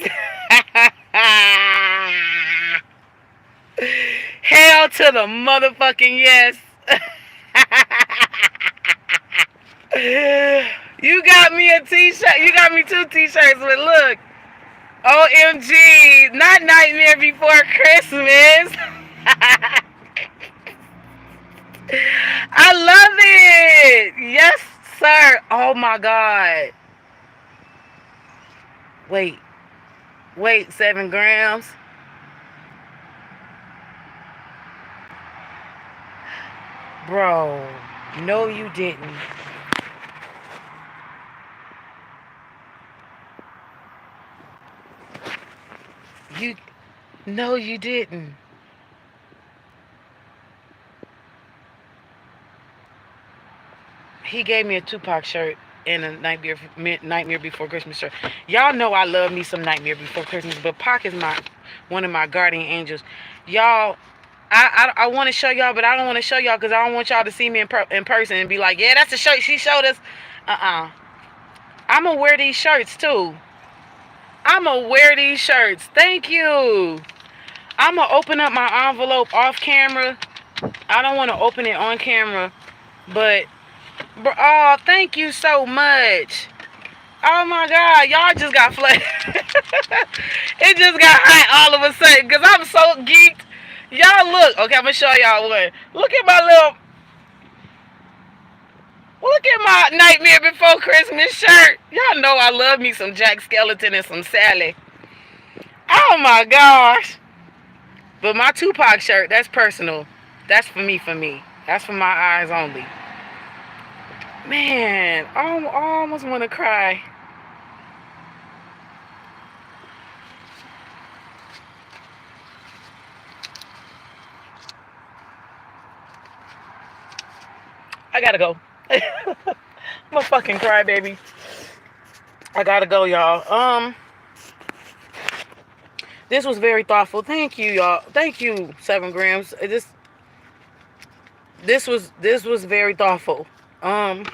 Hell to the motherfucking yes. You got me a t-shirt. You got me 2 t-shirts with look. OMG. Not Nightmare Before Christmas. I love it. Oh my God. Wait. 7 grams. Bro, no you didn't. No you didn't. He gave me a Tupac shirt and a Nightmare Before Christmas shirt. Y'all know I love me some Nightmare Before Christmas, but Pac is one of my guardian angels. Y'all, I want to show y'all, but I don't want to show y'all because I don't want y'all to see me in person and be like, yeah, that's the shirt she showed us. I'm going to wear these shirts too. I'm going to wear these shirts. Thank you. I'm going to open up my envelope off camera. I don't want to open it on camera, but oh, thank you so much. Oh my God, y'all just got flooded. It just got hot all of a sudden because I'm so geeked. Y'all look. Okay, I'm going to show y'all one. Look at my Nightmare Before Christmas shirt. Y'all know I love me some Jack Skellington and some Sally. Oh my gosh. But my Tupac shirt, that's personal. That's for me. That's for my eyes only. Man, I almost want to cry. I gotta go. I'm a fucking crybaby. I gotta go, y'all. This was very thoughtful. Thank you, y'all. Thank you, 7 grams. This was very thoughtful. I'm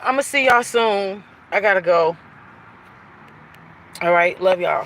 gonna see y'all soon. I gotta go. All right, love y'all.